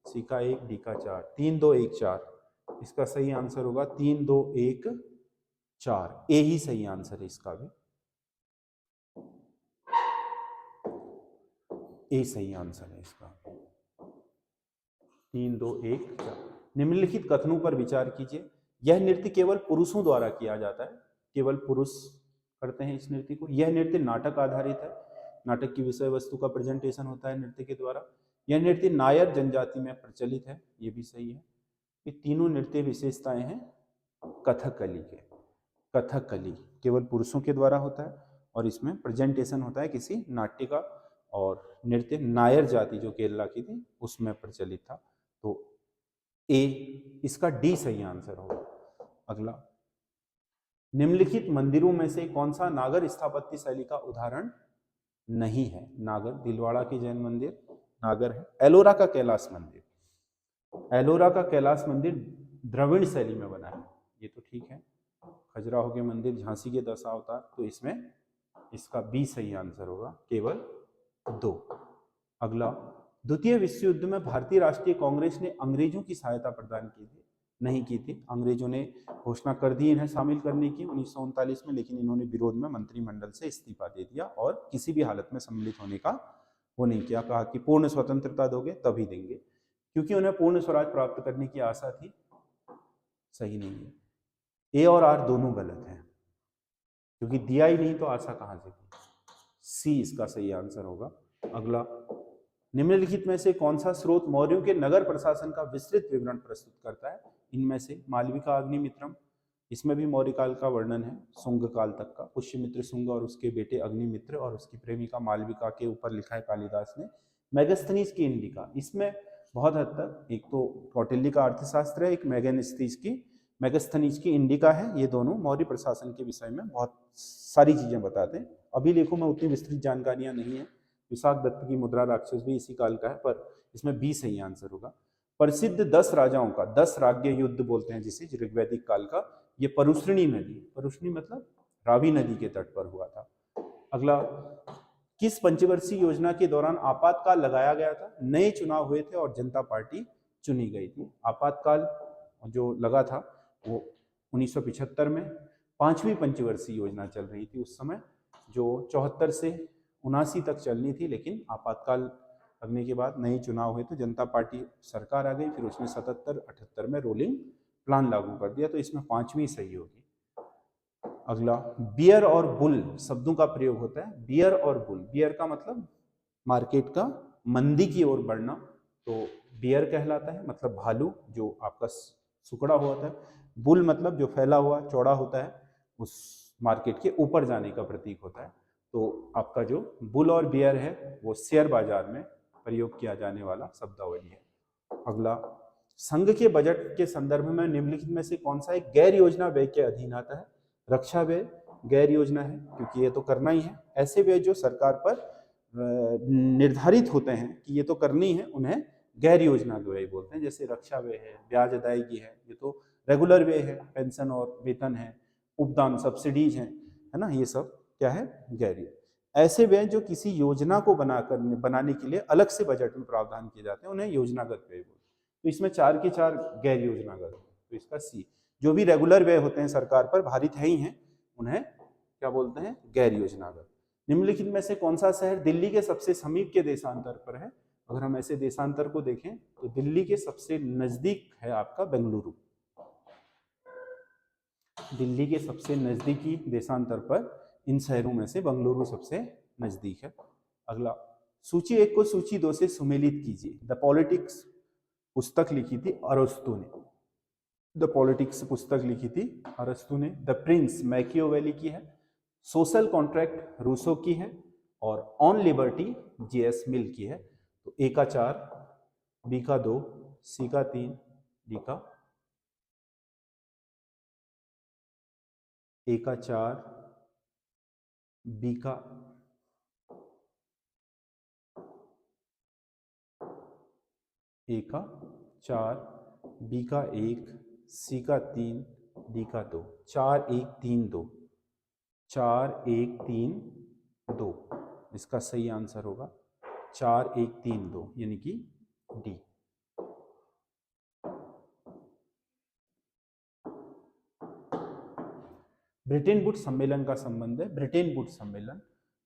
सी का 1, डी का 4, 3 2 1 4 इसका सही आंसर होगा 3 2 1 4, ए ही सही आंसर है इसका भी, ए सही आंसर है इसका, 3 2 1 4। निम्नलिखित कथनों पर विचार कीजिए। यह नृत्य केवल पुरुषों द्वारा किया जाता है, केवल पुरुष करते हैं इस नृत्य को। यह नृत्य नाटक आधारित है, नाटक की विषय वस्तु का प्रेजेंटेशन होता है नृत्य के द्वारा। यह नृत्य नायर जनजाति में प्रचलित है, ये भी सही है। ये तीनों नृत्य विशेषताएं हैं कथकली के। कथकली केवल पुरुषों के द्वारा होता है और इसमें प्रेजेंटेशन होता है किसी नाट्य का। और नृत्य नायर जाति जो केरला की थी उसमें प्रचलित था। तो ए इसका डी सही आंसर होगा। अगला, निम्नलिखित मंदिरों में से कौन सा नागर स्थापत्य शैली का उदाहरण नहीं है। नागर, दिलवाड़ा के जैन मंदिर नागर है। एलोरा का कैलाश मंदिर, एलोरा का कैलाश मंदिर द्रविड़ शैली में बना है, ये तो ठीक है। खजुराहो के मंदिर, झांसी के 10 अवतार, तो इसमें इसका बी सही आंसर होगा, केवल 2। अगला, द्वितीय विश्व युद्ध में भारतीय राष्ट्रीय कांग्रेस ने अंग्रेजों की सहायता प्रदान की थी? नहीं की थी। अंग्रेजों ने घोषणा कर दी इन्हें शामिल करने की 1939 में, लेकिन इन्होंने विरोध में मंत्रिमंडल से इस्तीफा दे दिया और किसी भी हालत में सम्मिलित होने का वो नहीं किया। कहा कि पूर्ण स्वतंत्रता दोगे तभी देंगे, क्योंकि उन्हें पूर्ण स्वराज प्राप्त करने की आशा थी। सही नहीं है, ए और आर दोनों गलत हैं, क्योंकि दिया ही नहीं तो आशा कहां से थी। सी इसका सही आंसर होगा। अगला, निम्नलिखित में से कौन सा स्रोत मौर्यों के नगर प्रशासन का विस्तृत विवरण प्रस्तुत करता है? इनमें से मालविका अग्निमित्रम, इसमें भी मौर्य काल का वर्णन है, शुंग काल तक का। पुष्यमित्र शुंग और उसके बेटे अग्निमित्र और उसकी प्रेमिका मालविका के ऊपर लिखा है कालिदास ने। मेगास्थनीज की इंडिका, इसमें बहुत हद तक एक तो कौटिल्य का अर्थशास्त्र है, एक मेगास्थनीज की इंडिका है। ये दोनों मौर्य प्रशासन के विषय में बहुत सारी चीजें बताते हैं। अभिलेखों में उतनी विस्तृत जानकारियां नहीं है। विशाख दत्त की मुद्रा राक्षस भी इसी काल का है, पर इसमें बी सही आंसर होगा। प्रसिद्ध 10 राजाओं का 10 राज्य युद्ध बोलते हैं जिसे, ऋग्वैदिक काल का, ये परुष्णी नदी, परुष्णी मतलब रावी नदी के तट पर हुआ था। अगला, किस पंचवर्षीय योजना के दौरान आपातकाल लगाया गया था? नए चुनाव हुए थे और जनता पार्टी चुनी गई थी। आपातकाल जो लगा था वो 1975 में। 5वीं पंचवर्षीय योजना चल रही थी उस समय, जो 74 से 79 तक चलनी थी, लेकिन आपातकाल लगने के बाद नए चुनाव हुए तो जनता पार्टी सरकार आ गई, फिर उसने 77-78 में रोलिंग प्लान लागू कर दिया, तो इसमें 5वीं सही होगी। अगला, बियर और बुल शब्दों का प्रयोग होता है। बियर और बुल, बियर का मतलब मार्केट का मंदी की ओर बढ़ना, तो बियर कहलाता है, मतलब भालू जो आपका सुकड़ा हुआ था। बुल मतलब जो फैला हुआ चौड़ा होता है, उस मार्केट के ऊपर जाने का प्रतीक होता है। तो आपका जो बुल और बियर है वो शेयर बाजार में प्रयोग किया जाने वाला शब्दावली है। अगला, संघ के बजट के संदर्भ में निम्नलिखित में से कौन सा एक गैर योजना व्यय के अधीन आता है? रक्षा व्यय गैर योजना है, क्योंकि ये तो करना ही है। ऐसे व्यय जो सरकार पर निर्धारित होते हैं कि ये तो करनी है, उन्हें गैर योजना व्यय बोलते हैं। जैसे रक्षा व्यय है, ब्याज अदायगी है, ये तो रेगुलर व्यय है, पेंशन और वेतन है, उपदान सब्सिडीज है ना, ये सब क्या है? गैर योजना। ऐसे व्यय जो किसी योजना को बनाने के लिए अलग से बजट में प्रावधान किए जाते हैं, उन्हें योजनागत व्यय बोलते हैं। तो इसमें 4 के 4 गैर योजनागत, तो इसका सी। जो भी रेगुलर व्यय होते हैं सरकार पर भारित है ही हैं, उन्हें क्या बोलते हैं? गैर योजनागत। निम्नलिखित में से कौन सा शहर दिल्ली के सबसे समीप के देशांतर पर है? अगर हम ऐसे देशांतर को देखें तो दिल्ली के सबसे नजदीक है आपका बेंगलुरु। दिल्ली के सबसे नजदीकी देशांतर पर इन शहरों में से बेंगलुरु सबसे नजदीक है। अगला, सूची 1 को सूची 2 से सुमेलित कीजिए। द पॉलिटिक्स पुस्तक लिखी थी अरस्तु ने। द पॉलिटिक्स पुस्तक लिखी थी अरस्तु ने। द प्रिंस मैकियावेली की है। सोशल कॉन्ट्रैक्ट रूसो की है, और ऑन लिबर्टी जेएस मिल की है। तो ए का 4, बी का 2, सी का 3, डी का ए का 4, बी का ए का 4, बी का 1, सी का 3, डी का 2। 4 1 3 2, 4 1 3 2 इसका सही आंसर होगा। 4 1 3 2 यानी कि डी। ब्रिटेन वुड सम्मेलन का संबंध है। ब्रिटेन वुड सम्मेलन,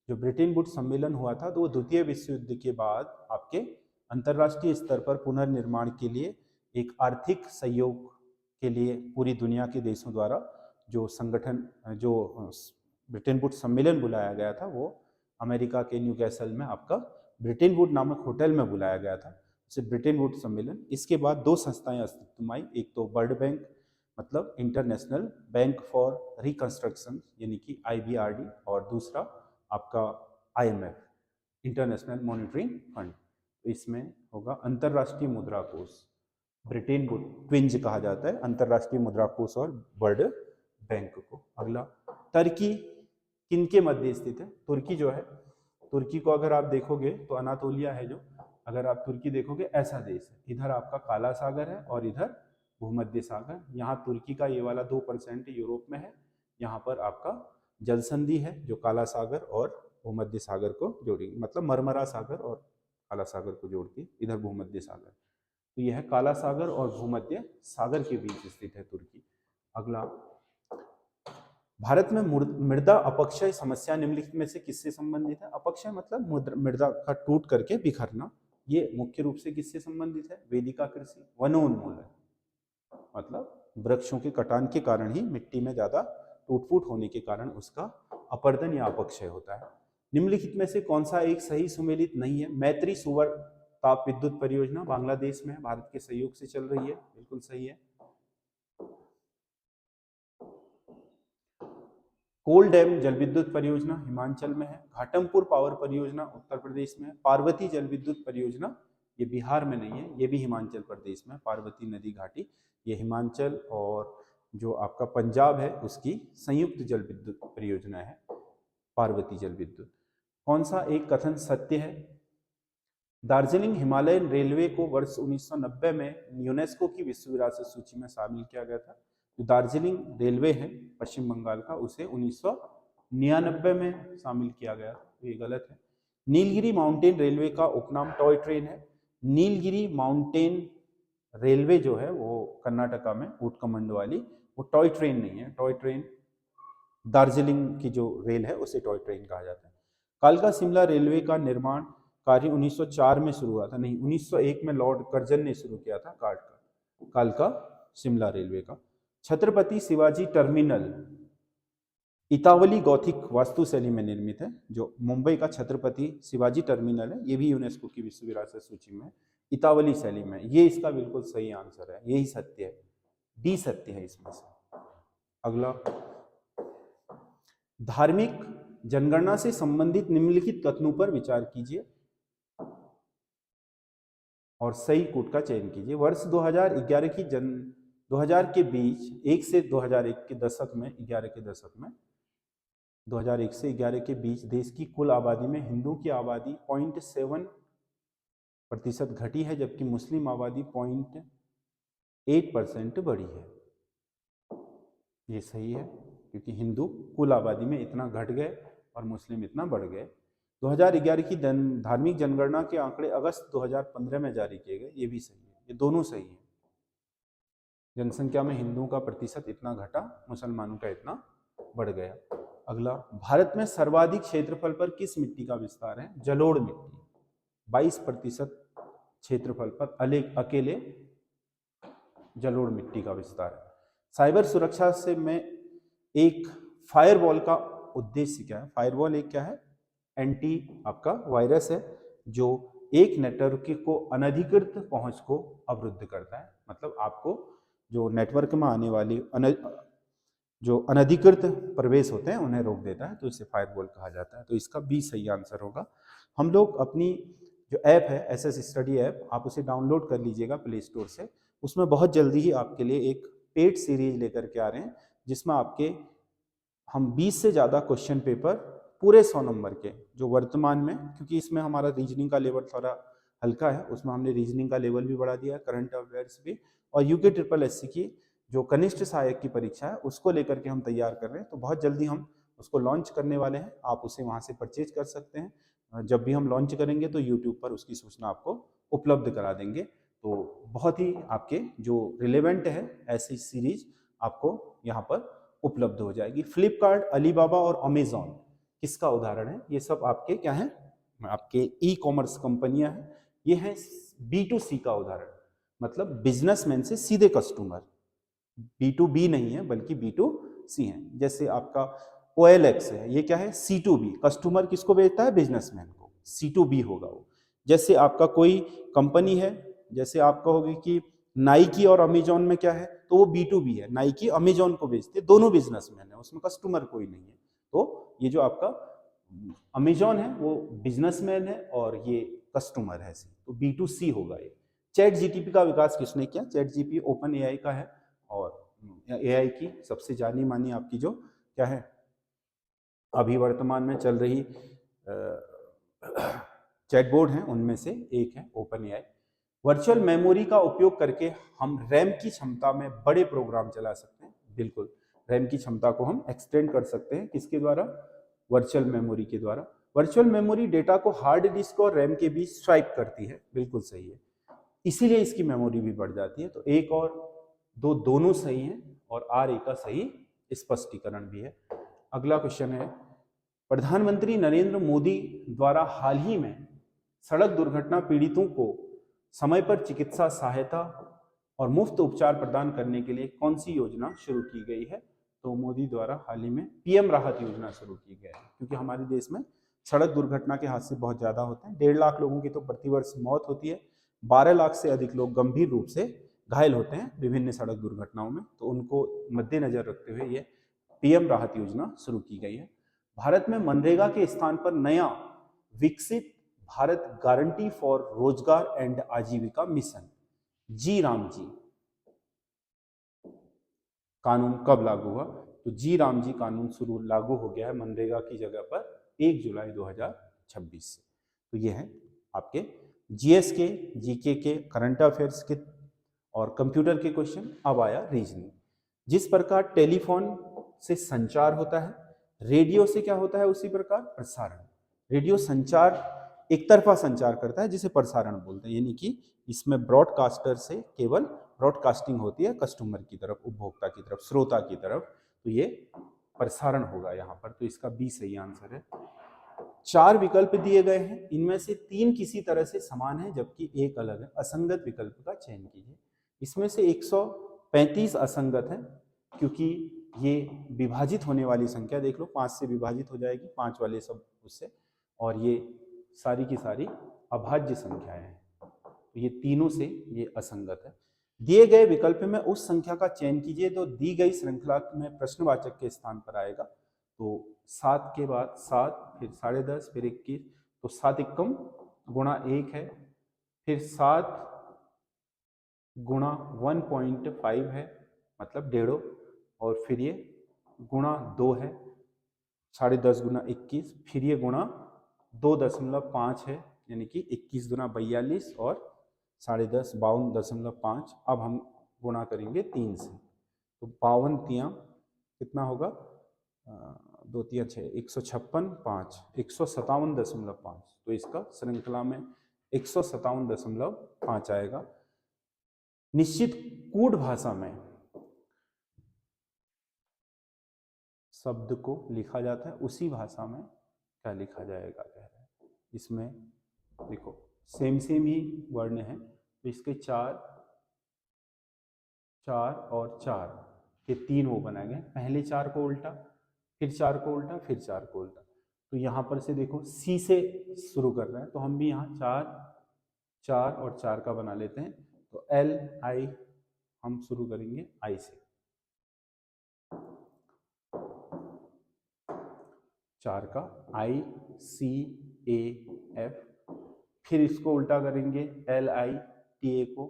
जो ब्रिटेन वुड सम्मेलन हुआ था, तो वो द्वितीय विश्व युद्ध के बाद आपके अंतर्राष्ट्रीय स्तर पर पुनर्निर्माण के लिए एक आर्थिक सहयोग के लिए पूरी दुनिया के देशों द्वारा जो संगठन, जो ब्रिटेन वुड सम्मेलन बुलाया गया था, वो अमेरिका के न्यूकैसल में आपका ब्रिटेन वुड नामक होटल में बुलाया गया था, उसे ब्रिटेन वुड सम्मेलन। इसके बाद 2 संस्थाएं अस्तित्व में आई, एक तो वर्ल्ड बैंक मतलब इंटरनेशनल बैंक फॉर रिकंस्ट्रक्शन यानी कि IBRD, और दूसरा आपका IMF इंटरनेशनल मॉनिटरिंग फंड। तो इसमें होगा अंतरराष्ट्रीय मुद्रा कोष, ब्रिटेन वुड ट्विंज कहा जाता है अंतरराष्ट्रीय मुद्रा कोष और वर्ल्ड बैंक को। अगला, टर्की किनके मध्य स्थित है? तुर्की जो है, तुर्की को अगर आप देखोगे तो अनातोलिया है जो, अगर आप तुर्की देखोगे ऐसा देश है, इधर आपका काला सागर है और इधर भूमध्य सागर। यहाँ तुर्की का ये वाला 2% यूरोप में है, यहाँ पर आपका जल संधि है जो काला सागर और भूमध्य सागर को जोड़ेगी, मतलब मरमरा सागर और काला सागर को जोड़ती है, इधर भूमध्य सागर। तो यह है काला सागर और भूमध्य सागर के बीच स्थित है तुर्की। अगला, भारत में मृदा अपक्षय समस्या निम्नलिखित में से किससे संबंधित है? अपक्षय मतलब मृदा का टूट करके बिखरना, ये मुख्य रूप से किससे संबंधित है? वेदिका कृषि, वनोन्मूलन, मतलब वृक्षों के कटान के कारण ही मिट्टी में ज्यादा टूट फूट होने के कारण उसका अपर्दन या अपक्षय होता है। निम्नलिखित में से कौन सा एक सही सुमेलित नहीं है? मैत्री सुवर ताप विद्युत परियोजना बांग्लादेश में है, भारत के सहयोग से चल रही है, बिल्कुल सही है। कोल डैम जल विद्युत परियोजना हिमाचल में है। घाटमपुर पावर परियोजना उत्तर प्रदेश में है। पार्वती जल विद्युत परियोजना ये बिहार में नहीं है, ये भी हिमाचल प्रदेश में। पार्वती नदी घाटी ये हिमाचल और जो आपका पंजाब है उसकी संयुक्त जल विद्युत परियोजना है पार्वती जल विद्युत। कौन सा एक कथन सत्य है? दार्जिलिंग हिमालयन रेलवे को वर्ष 1990 में यूनेस्को की विश्व विरासत सूची में शामिल किया गया था। जो दार्जिलिंग रेलवे है पश्चिम बंगाल का, उसे 1999 में शामिल किया गया, तो ये गलत है। नीलगिरी माउंटेन रेलवे का उपनाम टॉय ट्रेन है। नीलगिरी माउंटेन रेलवे जो है वो कर्नाटका में ऊटकमंड वाली, वो टॉय ट्रेन नहीं है। टॉय ट्रेन दार्जिलिंग की जो रेल है उसे टॉय ट्रेन कहा जाता है। कालका शिमला रेलवे का निर्माण कार्य 1904 में शुरू हुआ था, नहीं 1901 में लॉर्ड कर्जन ने शुरू किया था कालका शिमला रेलवे का। छत्रपति शिवाजी टर्मिनल इतावली गौथिक वास्तुशैली में निर्मित है। जो मुंबई का छत्रपति शिवाजी टर्मिनल है ये भी यूनेस्को की विश्व विरासत सूची में इतावली शैली में, ये इसका बिल्कुल सही आंसर है, यही सत्य है, डी सत्य है इसमें से। अगला, धार्मिक जनगणना से संबंधित निम्नलिखित कथनों पर विचार कीजिए और सही कूट का चयन कीजिए। वर्ष 2011 की 2000 के बीच 1 से 2001 के दशक में 11 के दशक में 2001 से 11 के बीच देश की कुल आबादी में हिंदुओं की आबादी 0.7% घटी है, जबकि मुस्लिम आबादी 0.8% बढ़ी है। ये सही है क्योंकि हिंदू कुल आबादी में इतना घट गए और मुस्लिम इतना बढ़ गए। 2011 की धार्मिक जनगणना के आंकड़े अगस्त 2015 में जारी किए गए, ये भी सही है, ये दोनों सही है। जनसंख्या में हिंदुओं का प्रतिशत इतना घटा, मुसलमानों का इतना बढ़ गया। अगला, भारत में सर्वाधिक क्षेत्रफल पर किस मिट्टी का विस्तार है? जलोढ़ मिट्टी 22% क्षेत्रफल पर अकेले जलोढ़ मिट्टी का विस्तार है। साइबर सुरक्षा से में एक फायरवॉल का उद्देश्य क्या है? फायरवॉल एक क्या है? एंटी आपका वायरस है जो एक नेटवर्क को अनधिकृत पहुंच को अवरुद्ध करता है, मतलब आपको जो नेटवर्क में आने वाली जो अनधिकृत प्रवेश होते हैं उन्हें रोक देता है, तो इसे फायरवॉल कहा जाता है। तो इसका बी सही आंसर होगा। हम लोग अपनी जो ऐप है एसएस स्टडी ऐप, आप उसे डाउनलोड कर लीजिएगा प्ले स्टोर से। उसमें बहुत जल्दी ही आपके लिए एक पेड सीरीज लेकर के आ रहे हैं जिसमें आपके हम 20 से ज़्यादा क्वेश्चन पेपर पूरे 100 नंबर के, जो वर्तमान में, क्योंकि इसमें हमारा रीजनिंग का लेवल थोड़ा हल्का है, उसमें हमने रीजनिंग का लेवल भी बढ़ा दिया है, करंट अफेयर्स भी, और यूके ट्रिपल एससी की जो कनिष्ठ सहायक की परीक्षा है उसको लेकर के हम तैयार कर रहे हैं। तो बहुत जल्दी हम उसको लॉन्च करने वाले हैं, आप उसे वहाँ से परचेज कर सकते हैं। जब भी हम लॉन्च करेंगे तो यूट्यूब पर उसकी सूचना आपको उपलब्ध करा देंगे। तो बहुत ही आपके जो रिलेवेंट है ऐसी सीरीज आपको यहाँ पर उपलब्ध हो जाएगी। फ्लिपकार्ट, अलीबाबा और अमेजॉन किसका उदाहरण है? ये सब आपके क्या हैं? आपके ई कॉमर्स कंपनियां हैं। ये हैं B2C का उदाहरण, मतलब बिजनेसमैन से सीधे कस्टमर। B2B नहीं है बल्कि B2C है। जैसे आपका OLX है, ये क्या है? C2B, कस्टमर किसको बेचता है? बिजनेसमैन को, C2B होगा वो। जैसे आपका कोई कंपनी है, जैसे आप कहोगे कि नाइकी और अमेजॉन में क्या है, तो वो B2B है, नाइकी अमेजॉन को बेचते, दोनों बिजनेसमैन है, उसमें कस्टमर कोई नहीं है। तो ये जो आपका अमेजॉन है वो बिजनेसमैन है और ये कस्टमर है, तो B2C होगा ये। चैट जीटीपी का विकास किसने किया? चैट जीपी ओपन एआई का है और एआई की सबसे जानी मानी आपकी जो क्या है अभी वर्तमान में चल रही चैटबॉट हैं उनमें से एक है ओपन एआई। वर्चुअल मेमोरी का उपयोग करके हम रैम की क्षमता में बड़े प्रोग्राम चला सकते हैं। बिल्कुल, रैम की क्षमता को हम एक्सटेंड कर सकते हैं, किसके द्वारा? वर्चुअल मेमोरी के द्वारा। वर्चुअल मेमोरी डेटा को हार्ड डिस्क और रैम के बीच स्वाइप करती है, बिल्कुल सही है, इसीलिए इसकी मेमोरी भी बढ़ जाती है। तो एक और दो दोनों सही हैं और आर ए का सही स्पष्टीकरण भी है। अगला क्वेश्चन है, प्रधानमंत्री नरेंद्र मोदी द्वारा हाल ही में सड़क दुर्घटना पीड़ितों को समय पर चिकित्सा सहायता और मुफ्त उपचार प्रदान करने के लिए कौन सी योजना शुरू की गई है? तो मोदी द्वारा हाल ही में पीएम राहत योजना शुरू की गई है, क्योंकि हमारे देश में सड़क दुर्घटना के हादसे बहुत ज्यादा होते हैं। 1.5 लाख लोगों की तो प्रतिवर्ष मौत होती है, 12 लाख से अधिक लोग गंभीर रूप से घायल होते हैं विभिन्न सड़क दुर्घटनाओं में। तो उनको मद्देनजर रखते हुए ये पीएम राहत योजना शुरू की गई है। भारत में मनरेगा के स्थान पर नया विकसित भारत गारंटी फॉर रोजगार एंड आजीविका मिशन जी राम जी कानून कब लागू हुआ? तो जी राम जी कानून शुरू लागू हो गया है मनरेगा की जगह पर 1 जुलाई 2026 से। तो ये है आपके जीएस के, जीके के, करंट अफेयर्स के और कंप्यूटर के क्वेश्चन। अब आया रीजनिंग। जिस प्रकार टेलीफोन से संचार होता है, रेडियो से क्या होता है उसी प्रकार प्रसारण। रेडियो संचार एक तरफा संचार करता है जिसे प्रसारण बोलते हैं, यानी कि इसमें ब्रॉडकास्टर से केवल ब्रॉडकास्टिंग होती है कस्टमर की तरफ, उपभोक्ता की तरफ, श्रोता की तरफ। तो ये प्रसारण होगा यहाँ पर। तो इसका बी सही आंसर है। 4 विकल्प दिए गए हैं, इनमें से 3 किसी तरह से समान है जबकि एक अलग है। असंगत विकल्प का चयन कीजिए। इसमें से 135 असंगत है, क्योंकि ये विभाजित होने वाली संख्या देख लो, 5 से विभाजित हो जाएगी, 5 वाले सब उससे, और ये सारी की सारी अभाज्य संख्याएं हैं। तो ये तीनों से ये असंगत है। दिए गए विकल्प में उस संख्या का चयन कीजिए तो दी गई श्रृंखला में प्रश्नवाचक के स्थान पर आएगा। तो 7 के बाद 7, फिर 10.5, फिर 21, तो 7 एकम गुणा 1 है, फिर 7 गुणा 1.5 है, मतलब 1.5, और फिर ये गुणा 2 है, 10.5 गुना 21, फिर ये गुणा 2.5 है, यानी कि 21 दुना 42 और 10.5 52.5। अब हम गुणा करेंगे 3 से, तो 52 तियां कितना होगा? 2 तियां 6, 156, 5, 157.5। तो इसका श्रृंखला में 157.5 आएगा। निश्चित कूट भाषा में शब्द को लिखा जाता है, उसी भाषा में क्या लिखा जाएगा कह रहे हैं। इसमें देखो सेम ही वर्ण है, तो इसके 4 और 4 के 3 वो बनाए गए। पहले 4 को उल्टा, फिर 4 को उल्टा, फिर 4 को उल्टा। तो यहाँ पर से देखो सी से शुरू कर रहे हैं, तो हम भी यहाँ 4 और 4 का बना लेते हैं। तो एल आई हम शुरू करेंगे आई से, 4 का आई सी ए एफ, फिर इसको उल्टा करेंगे एल आई टी ए को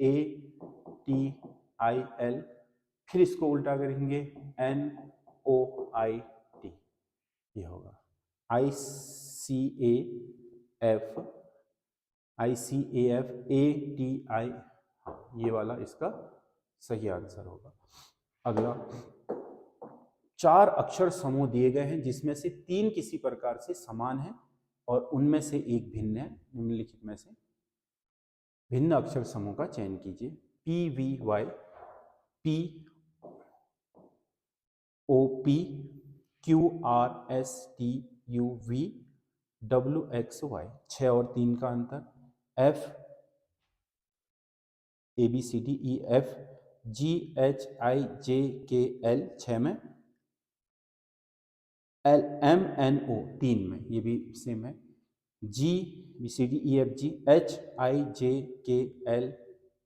ए टी आई एल, फिर इसको उल्टा करेंगे एन ओ आई टी। ये होगा आई सी A F, A T I. हाँ, ये वाला इसका सही आंसर होगा। अगला, 4 अक्षर समूह दिए गए हैं जिसमें से 3 किसी प्रकार से समान है और उनमें से एक भिन्न है। निम्नलिखित में से भिन्न अक्षर समूह का चयन कीजिए। P V Y, P O P, Q R S T U V, W X Y. 6 और 3 का अंतर, F A B C D E F, G H I J K L 6 में, एल एम एन ओ 3 में, ये भी सेम है, G B C D E F G, H I J K L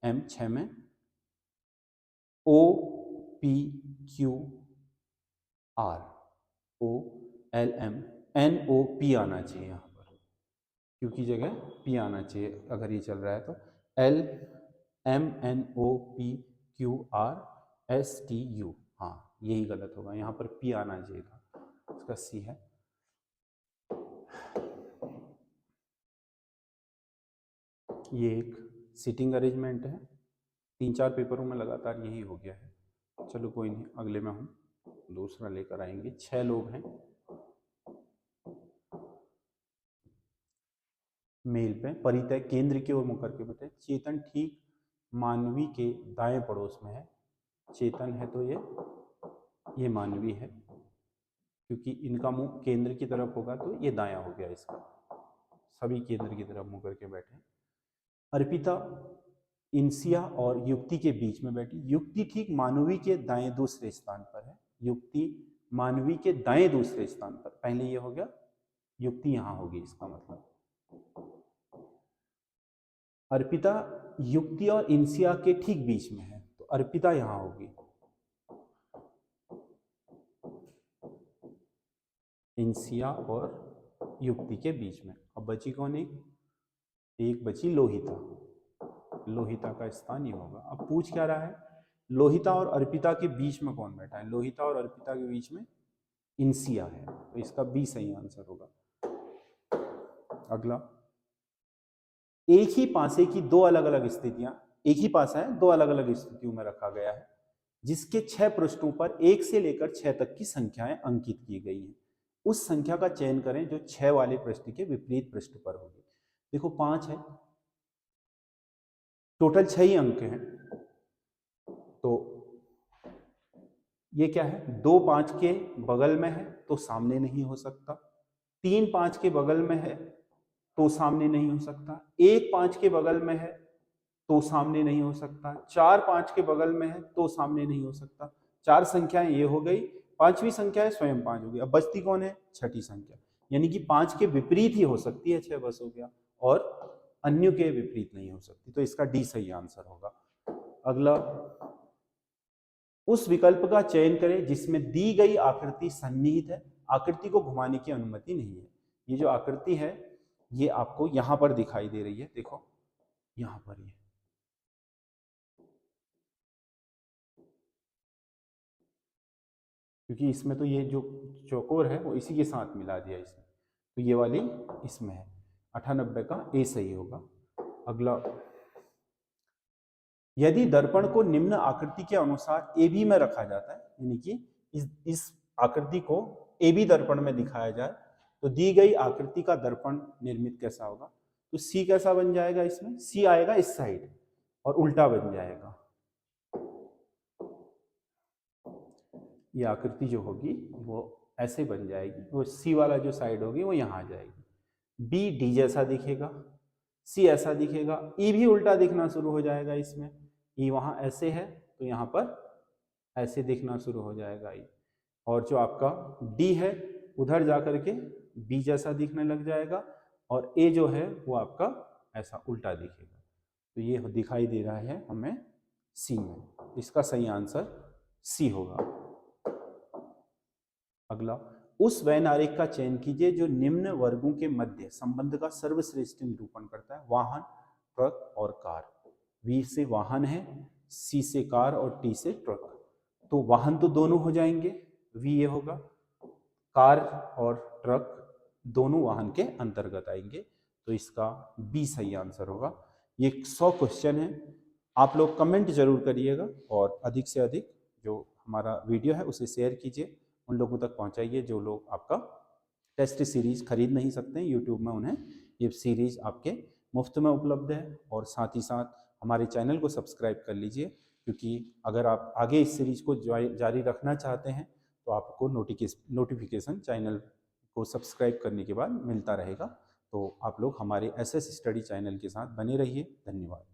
M 6 में, O P Q R O L M N O P आना चाहिए यहाँ पर, क्यू की जगह पी आना चाहिए अगर ये चल रहा है तो। L M N O P Q R S T U, हाँ यही गलत होगा, यहाँ पर पी आना चाहिए था, इसका सी है। ये एक सीटिंग अरेंजमेंट है, 3-4 पेपरों में लगातार यही हो गया है। चलो कोई नहीं, अगले में हम दूसरा लेकर आएंगे। 6 लोग हैं मेल पे, परितय केंद्र की ओर मुख करके बैठे। चेतन ठीक मानवी के दाएं पड़ोस में है। चेतन है तो ये मानवी है, क्योंकि इनका मुंह केंद्र की तरफ होगा तो ये दायां हो गया इसका। सभी केंद्र की तरफ मुंह करके बैठे। अर्पिता इंसिया और युक्ति के बीच में बैठी। युक्ति ठीक मानवी के दाएं दूसरे स्थान पर है। युक्ति मानवी के दाएं दूसरे स्थान पर, पहले ये हो गया, युक्ति यहां होगी, इसका मतलब। अर्पिता युक्ति और इंसिया के ठीक बीच में है, तो अर्पिता यहां होगी। इंसिया और युक्ति के बीच में। अब बची कौन? एक बची लोहिता। लोहिता का स्थान ये होगा। अब पूछ क्या रहा है? लोहिता और अर्पिता के बीच में कौन बैठा है? लोहिता और अर्पिता के बीच में इंसिया है, तो इसका बी सही आंसर होगा। अगला, एक ही पासे की दो अलग अलग स्थितियां, एक ही पासा है, दो अलग अलग स्थितियों में रखा गया है, जिसके 6 पृष्ठों पर 1 से लेकर 6 तक की संख्याएं अंकित की गई हैं। उस संख्या का चयन करें जो 6 वाले पृष्ठ के विपरीत पृष्ठ पर होगी। देखो 5 है, टोटल 6 ही अंक हैं, तो ये क्या है? 2 5 के बगल में है तो सामने नहीं हो सकता। 3 5 के बगल में है तो सामने नहीं हो सकता। 1 5 के बगल में है तो सामने नहीं हो सकता। 4 5 के बगल में है तो सामने नहीं हो सकता। 4 संख्याएं ये हो गई, 5वीं संख्या है स्वयं 5 हो गई। अब बचती कौन है? 6ठी संख्या, यानी कि 5 के विपरीत ही हो सकती है, 6 बस हो गया, और अन्य के विपरीत नहीं हो सकती, तो इसका डी सही आंसर होगा। अगला, उस विकल्प का चयन करें जिसमें दी गई आकृति सन्निहित है, आकृति को घुमाने की अनुमति नहीं है। ये जो आकृति है ये आपको यहां पर दिखाई दे रही है, देखो यहां पर ये, क्योंकि इसमें तो ये जो चौकोर है वो इसी के साथ मिला दिया इसमें, तो ये वाली इसमें है। 98 का ए सही होगा। अगला, यदि दर्पण को निम्न आकृति के अनुसार ए बी में रखा जाता है, यानी कि इस आकृति को ए बी दर्पण में दिखाया जाए, तो दी गई आकृति का दर्पण निर्मित कैसा होगा? तो सी कैसा बन जाएगा? इसमें सी आएगा इस साइड और उल्टा बन जाएगा। ये आकृति जो होगी वो ऐसे बन जाएगी, वो सी वाला जो साइड होगी वो यहाँ आ जाएगी। बी डी जैसा दिखेगा, सी ऐसा दिखेगा, ई भी उल्टा दिखना शुरू हो जाएगा इसमें। ई वहाँ ऐसे है तो यहाँ पर ऐसे दिखना शुरू हो जाएगा ई, और जो आपका डी है उधर जा करके बी जैसा दिखने लग जाएगा, और ए जो है वो आपका ऐसा उल्टा दिखेगा। तो ये दिखाई दे रहा है हमें सी में, इसका सही आंसर सी होगा। अगला, उस वैनारिक का चयन कीजिए जो निम्न वर्गों के मध्य संबंध का सर्वश्रेष्ठ निरूपण करता है। वाहन, ट्रक और कार। वी से वाहन है, सी से कार और टी से ट्रक, तो वाहन तो दोनों हो जाएंगे, वी ये होगा, कार और ट्रक दोनों वाहन के अंतर्गत आएंगे, तो इसका बी सही आंसर होगा। ये 100 क्वेश्चन है, आप लोग कमेंट जरूर करिएगा, और अधिक से अधिक जो हमारा वीडियो है उसे शेयर कीजिए, उन लोगों तक पहुंचाइए जो लोग आपका टेस्ट सीरीज खरीद नहीं सकते हैं। यूट्यूब में उन्हें ये सीरीज आपके मुफ्त में उपलब्ध है, और साथ ही साथ हमारे चैनल को सब्सक्राइब कर लीजिए, क्योंकि अगर आप आगे इस सीरीज को जारी रखना चाहते हैं तो आपको नोटिफिकेशन चैनल को सब्सक्राइब करने के बाद मिलता रहेगा। तो आप लोग हमारे एसएस स्टडी चैनल के साथ बने रहिए। धन्यवाद।